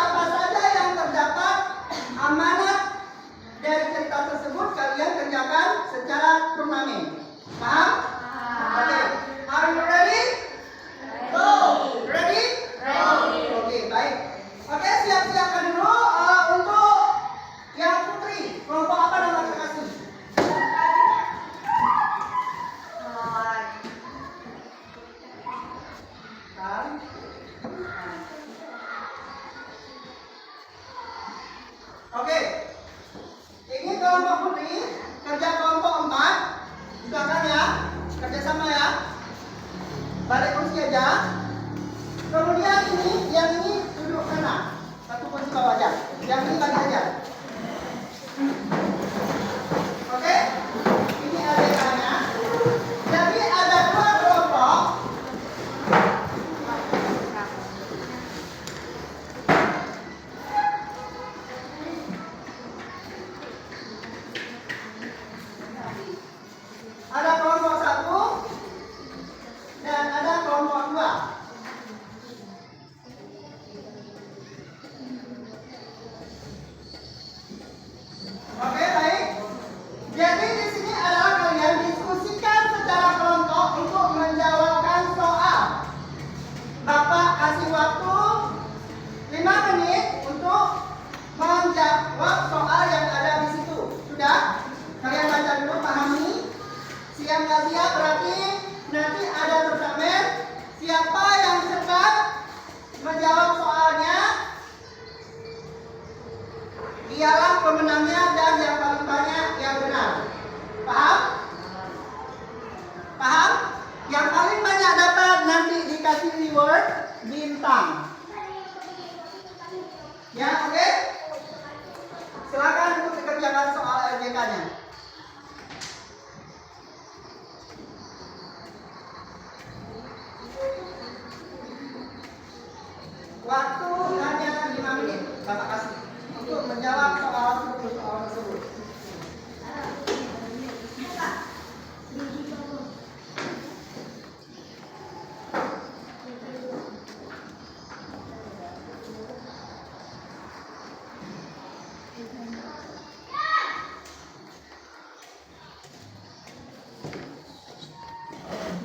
apa saja yang terdapat amanat dari cerita tersebut kalian kerjakan secara turnamen. Paham? Oke. Are you ready? Go. Ready? Ready. Oke, baik. Oke, siap-siapkan dulu untuk yang putri. Kelompok apa nama kasih? Oke, ini kelompok putri, kerja kelompok 4, bukakan ya, kerjasama ya, balik kursi aja. Kemudian yang ini duduk sana, satu kursi bawah aja, yang ini balik aja. Oke, ini adekannya. Jadi ada 2 kelompok. Ada kelompok 1 dan ada kelompok 2. Oke, baik. Jadi di sini adalah kalian diskusikan secara kelompok untuk menjawabkan soal. Bapak kasih waktu 5 menit untuk menjawab soal yang ada di situ. Sudah? Kalian baca dulu, pahami. Siap nggak siap berarti nanti ada turnamen. Siapa yang cepat menjawab soalnya, dialah pemenangnya dan yang paling banyak yang benar. Paham? Paham? Yang paling banyak dapat nanti dikasih reward bintang. Ya, oke? Silakan untuk dikerjakan soal LJK-nya. Waktu hanya 5 menit, Bapak kasih untuk menjawab soal tersebut.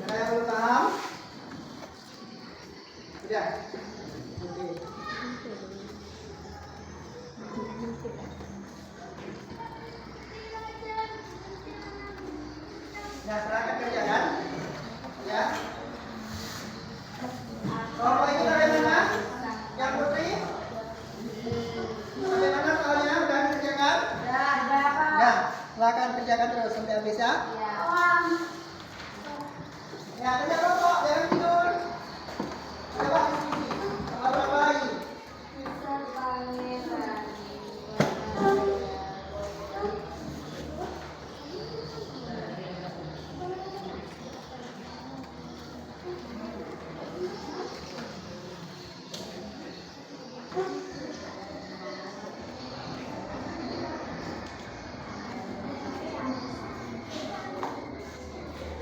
Ada yang belum paham? Sudah. Nah, silakan kerjakan. Ya. Kelompok ini bagaimana? Yang putri? Bagaimana soalnya? Udah kerjakan? Ya, silakan kerjakan terus sampai habis ya. Ya, kerja kelompok, jangan tidur. Coba diskusi. Soal berapa lagi?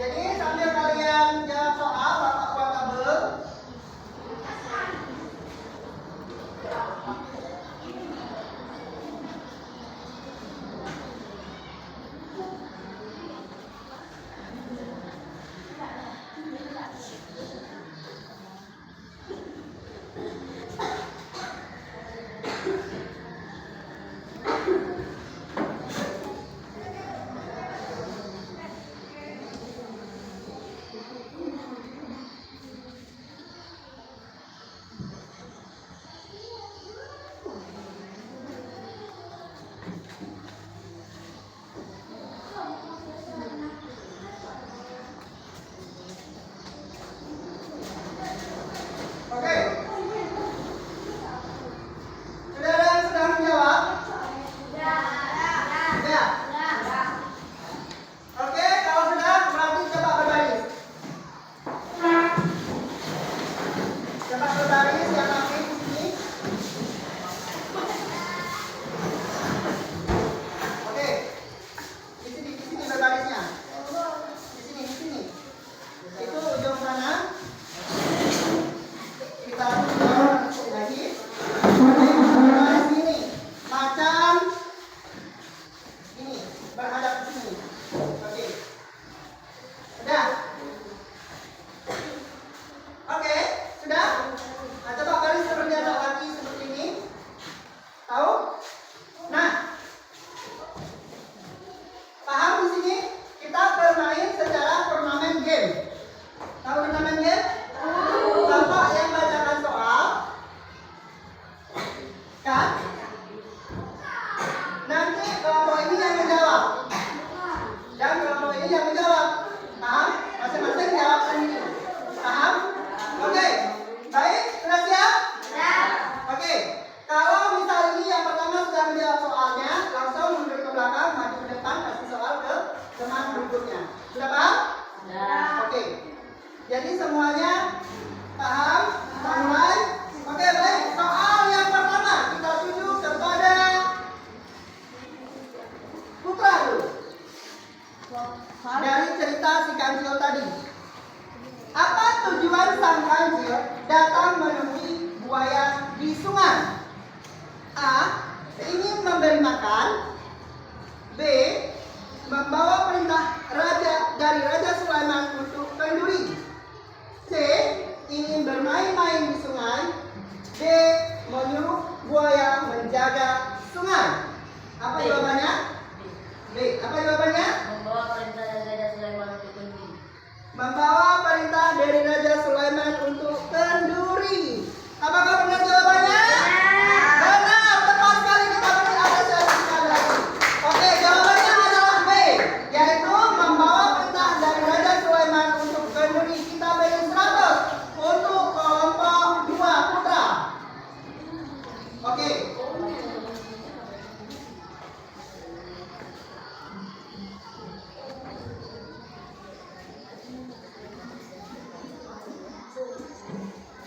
Jadi sambil kalian jawab soal yang menjawab. Paham? Masing-masing jawab sendiri. Paham? Oke. Baik, sudah siap? Oke. Kalau misal ini yang pertama sudah menjawab soalnya, langsung mundur ke belakang, maju ke depan, kasih soal ke teman berikutnya. Sudah paham? Oke. Jadi semuanya paham? Kita mulai. Oke, baik. Soal yang pertama kita tuju kepada Putra dulu. Dari cerita si kancil tadi. Apa tujuan sang kancil datang menemui buaya di sungai? A. Ingin memberi makan. B. Membawa perintah dari Raja Sulaiman untuk kenduri. C. Ingin bermain-main di sungai. D. Menyuruh buaya menjaga sungai. Apa jawabannya? B. Apa jawabannya? Membawa perintah dari Raja Sulaiman untuk kenduri. Membawa perintah dari Raja Sulaiman untuk kenduri. Apakah benar jawabannya? Benar, tepat sekali, kita beri apresiasi sekali lagi. Oke, jawabannya adalah B, yaitu membawa perintah dari Raja Sulaiman untuk kenduri. Kita beri 100 untuk kelompok 2 putra. Oke.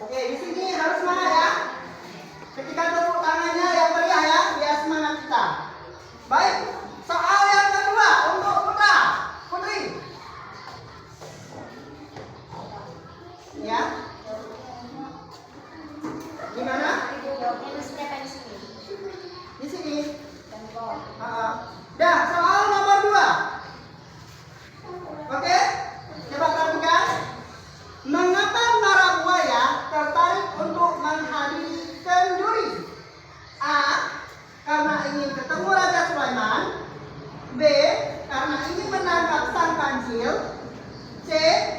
Oke, di sini harus semangat ya. Ketika tepuk tangannya yang meriah ya, biar semangat kita. Baik, soal yang kedua untuk putra, putri. Ya. Gimana? Jawabnya mestinya kan di sini. Di sini. Dan bawah. Dah, soal nomor 2. Oke, coba perhatikan. Mengapa para buaya tertarik untuk menghadiri kenduri? A. Karena ingin ketemu Raja Sulaiman. B. Karena ingin menangkap sang kancil. C.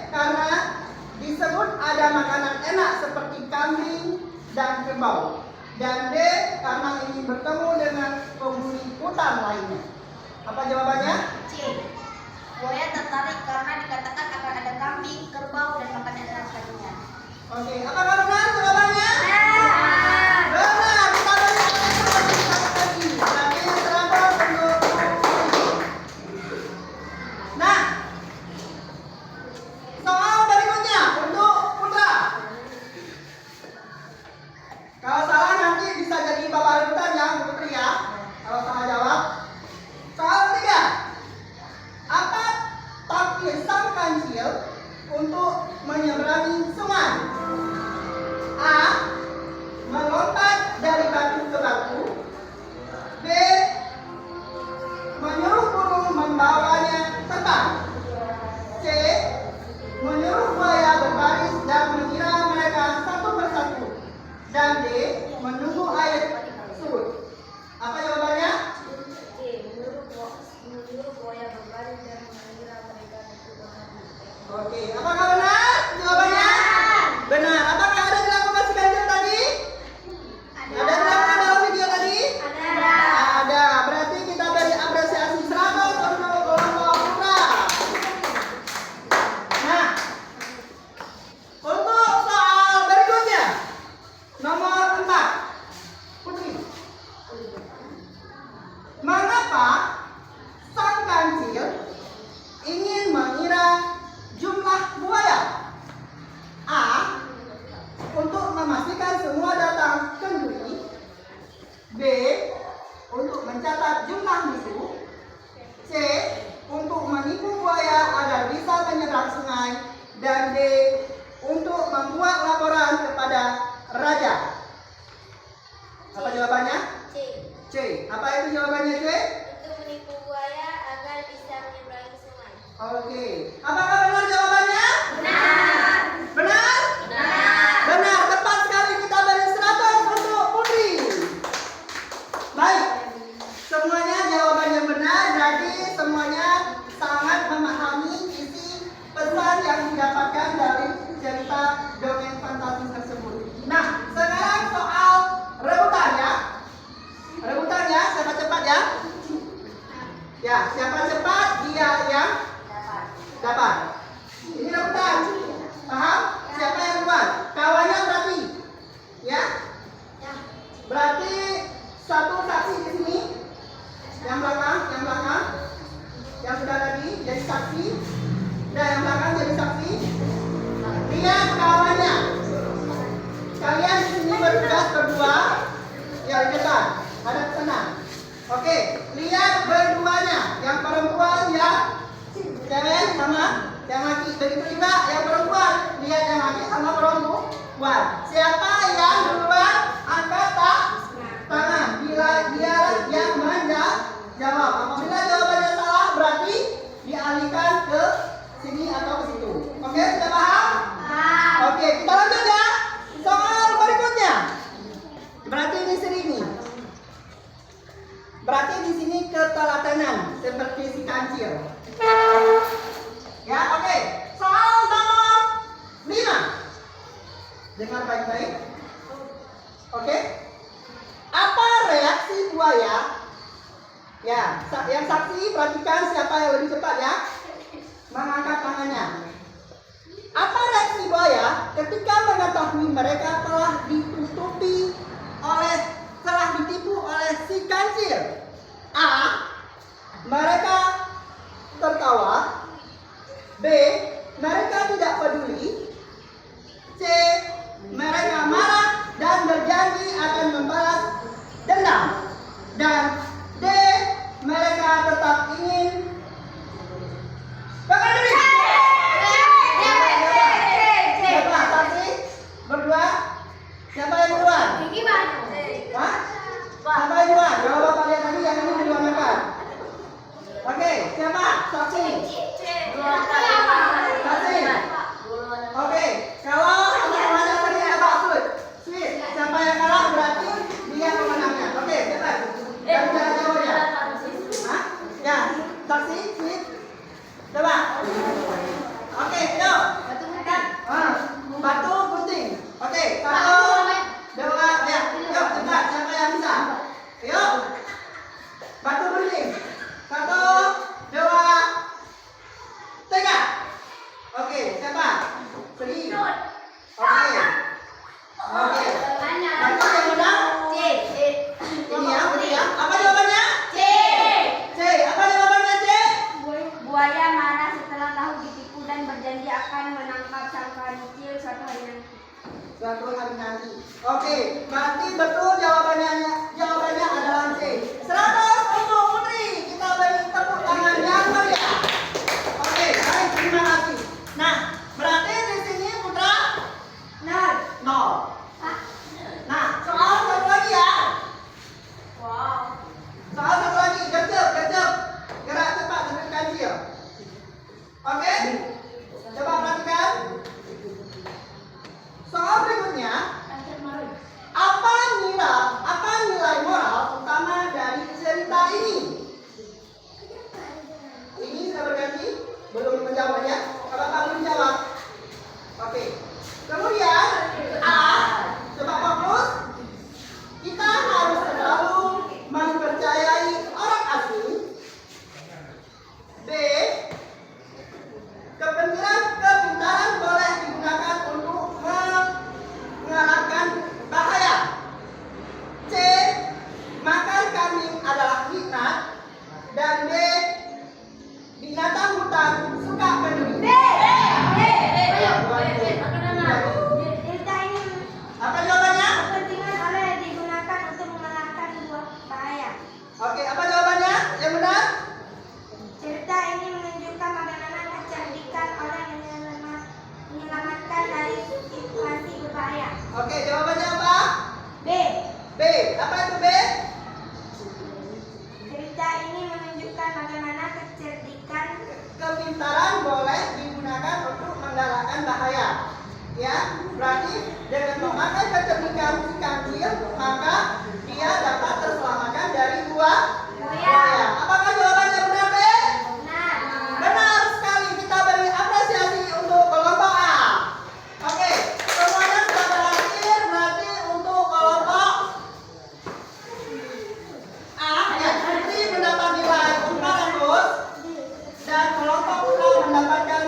Karena disebut ada makanan enak seperti kambing dan kerbau. Dan D. Karena ingin bertemu dengan penghuni hutan lainnya. Apa jawabannya? C. Buaya tertarik karena dikatakan akan ada kambing, kerbau, dan makanan enak lainnya. Oke, apakah benar jawabannya? Benar, kita beri apresiasi sekali lagi. Berarti 100 untuk putri. Nah, soal berikutnya untuk putra. Kalau salah nanti bisa jadi bapak rebutan ya, Bu Putri ya. Kalau salah jawab. Soal ketiga. Apa taktik sang kancil untuk menyeberangi sungai? A. Melompat dari batu ke batu. B. Menyuruh burung membawanya terbang. C. Menyuruh buaya berbaris dan mengira mereka satu persatu. Dan D. Menunggu air surut. Apa jawabannya? Menyuruh buaya berbaris dan mengira mereka satu persatu. Oke, apakah benar jawabannya? Benar. Apakah ada dilakukan si kancil tadi? Ada dilakukan dalam video tadi? Ada. Berarti kita beri apresiasi 100 untuk kelompok putra. Nah, untuk soal berikutnya, nomor 4, putri. Mengapa sang kancil ingin mengira jumlah buaya? A. Untuk memastikan semua datang kenduri. B. Untuk mencatat jumlah musuh. C. Untuk menipu buaya agar bisa menyeberang sungai. Dan D. Untuk membuat laporan kepada raja. Apa jawabannya? C. C. Apa itu jawabannya C? Untuk menipu buaya agar bisa menyeberangi sungai. Oke. Apakah benar jawabannya? Benar. Benar? Benar. Tepat sekali, kita beri 100 untuk putri. Baik. Semuanya jawabannya benar. Berarti semuanya sangat memahami isi pesan yang didapatkan dari cerita dongeng fantasi tersebut. Nah, sekarang soal rebutan ya. Rebutan ya, siapa cepat ya? Ya, siapa cepat dia yang Dapat. Ini rebutan. Paham? Siapa yang duluan? Kawannya berarti. Ya? Berarti satu saksi di sini. Yang belakang. Yang sudah tadi jadi saksi. Dan yang belakang jadi saksi. Lihat kawannya. Kalian di sini bertugas berdua. Ya, di depan. Hadap sana. Oke, lihat berduanya. Yang perempuan ya. Cewek sama yang laki. Begitu juga yang perempuan. Lihat yang laki sama perempuan. Siapa yang duluan angkat tangan. Bila dia yang menjawab. Apabila jawabannya salah berarti dialihkan ke sini atau ke situ. Oke, sudah paham? Oke, kita lanjut ya. Soal berikutnya. Berarti di sini. Berarti di sini keteladanan seperti si kancil. Ya, oke. Soal nomor 5. Dengar baik-baik. Oke. Apa reaksi buaya? Ya, yang saksi perhatikan siapa yang lebih cepat ya. Mengangkat tangannya. Apa reaksi buaya ketika mengetahui mereka telah ditipu oleh si kancil? A. Mereka tertawa. B. Mereka tidak peduli. C. Mereka marah dan berjanji akan membalas dendam. Dan D. Mereka tetap ingin Siapa saksi? Berdua? Siapa yang duluan? Hah? Siapa yang duluan? Kalau bapak lihat tadi yang ini duluan makan. Oke, siapa? Saksi. Saksi. Oke, kalau ada tadi ada maksud. Sweet. Siapa yang kalah berarti dia pemenangnya. Oke, cepat. Dan cara jawabnya. Hah? Ya, saksi. Sweet. Coba. Oke, yuk. Batu gunting. Oke, 1, 2, ya. Yuk, cepat. Siapa yang bisa? Yuk. Batu gunting. 1, 2, 3. Oke, siapa? Seri. Oke. Oke. Batu yang menang? Ini ya. Apa jawabannya? C. Apa jawabannya C? Buaya marah setelah tahu ditipu dan berjanji akan menangkap sang kancil suatu hari nanti. Oke, berarti betul jawabannya adalah C. 100 untuk Putri. Kita beri tepuk tangan yang meriah. Oke, baik, terima kasih. Nah, berarti di sini Putra 0. Nah, soal satu lagi ya. Soal satu lagi, gercep. Gerak cepat dengan kancil. Oke? Coba perhatikan. Soal berikutnya. Apa nilai moral utama dari cerita ini? Ini sudah berganti? Belum menjawabnya? Bapak belum jawab? Oke. Kemudian A. Coba fokus. Kita harus selalu mempercayai orang asing. B. Kepintaran boleh digunakan untuk mengalahkan bahaya. C. Makan kambing adalah nikmat. Dan D. Binatang hutan suka peduli. Apa jawabannya? Kepentingan oleh digunakan untuk mengalahkan buah bahaya. Oke, apa jawabannya? Yang benar? Cerita ini menunjukkan bagaimana kecerdikan oleh menyelamatkan dari situasi berbahaya. Oke, jawabannya apa? B. B. Apa itu B? Cerita ini menunjukkan bagaimana kecerdikan Kepintaran boleh digunakan untuk menggalakkan bahaya. Ya, berarti dengan memakai kecerdikan si kancil, maka dia dapat terselamatkan dari buah buaya. Apakah jawabannya benar B? benar. Benar sekali. Kita beri apresiasi untuk kelompok A. Oke, semuanya sudah berakhir. Berarti untuk kelompok A, ya, Putri mendapat nilai 400 dan kelompok Putra mendapatkan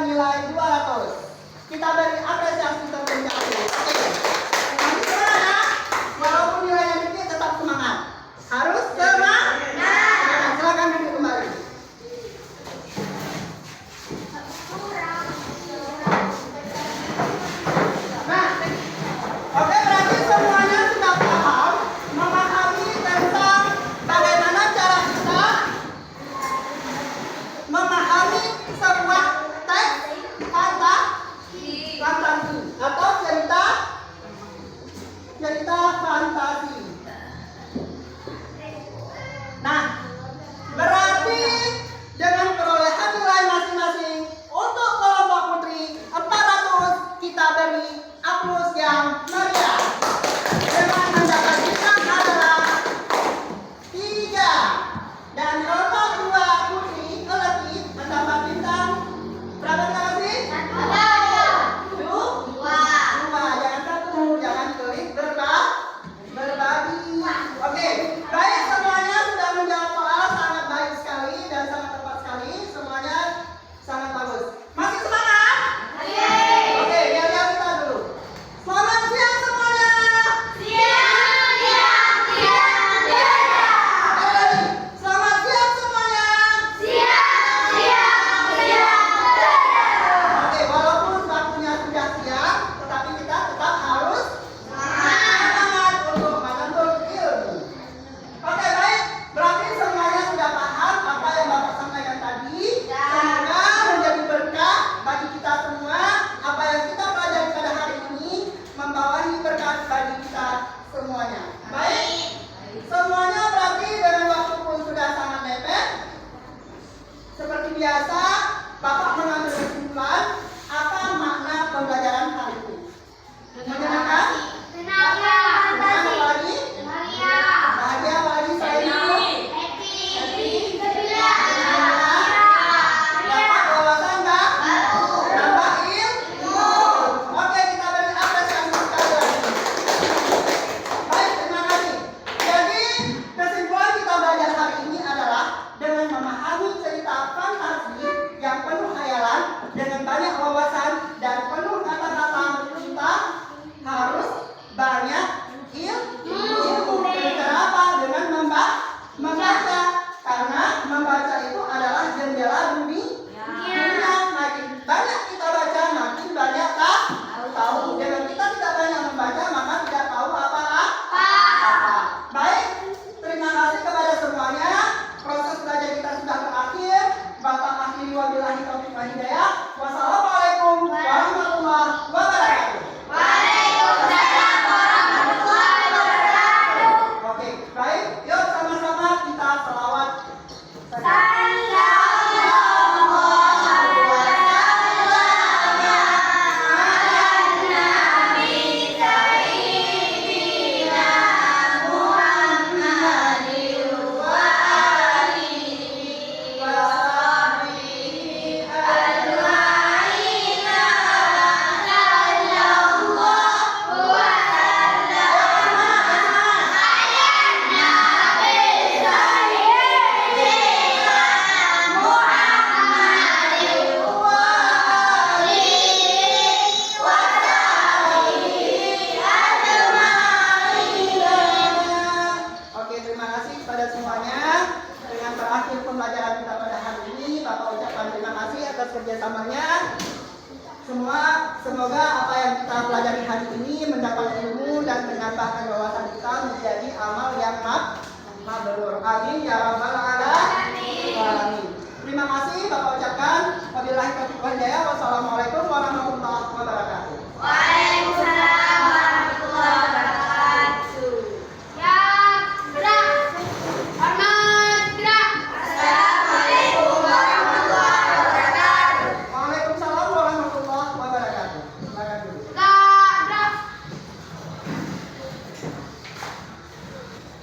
membaca itu adalah jendela dunia. Makin banyak kita baca, makin banyak tahu. Dengan kita tidak banyak membaca, maka tidak tahu apa-apa. Baik, terima kasih kepada semuanya. Proses belajar kita sudah berakhir. Bapak akhiri wabillahi taufiq wal hidayah. Wassalamualaikum warahmatullahi wabarakatuh. Waalaikumsalam warahmatullahi wabarakatuh. Oke, baik. Yuk sama-sama kita selawat. Oke, terima kasih kepada semuanya. Dengan berakhir pembelajaran kita pada hari ini, Bapak ucapkan terima kasih atas kerjasamanya. Semoga apa yang kita pelajari hari ini mendapat ilmu dan menambahkan wawasan kita menjadi amal yang mabrur. Amin ya rabbal alamin. Terima kasih Bapak ucapkan. Wabillahi taufiq wal hidayah. Wassalamualaikum warahmatullahi wabarakatuh.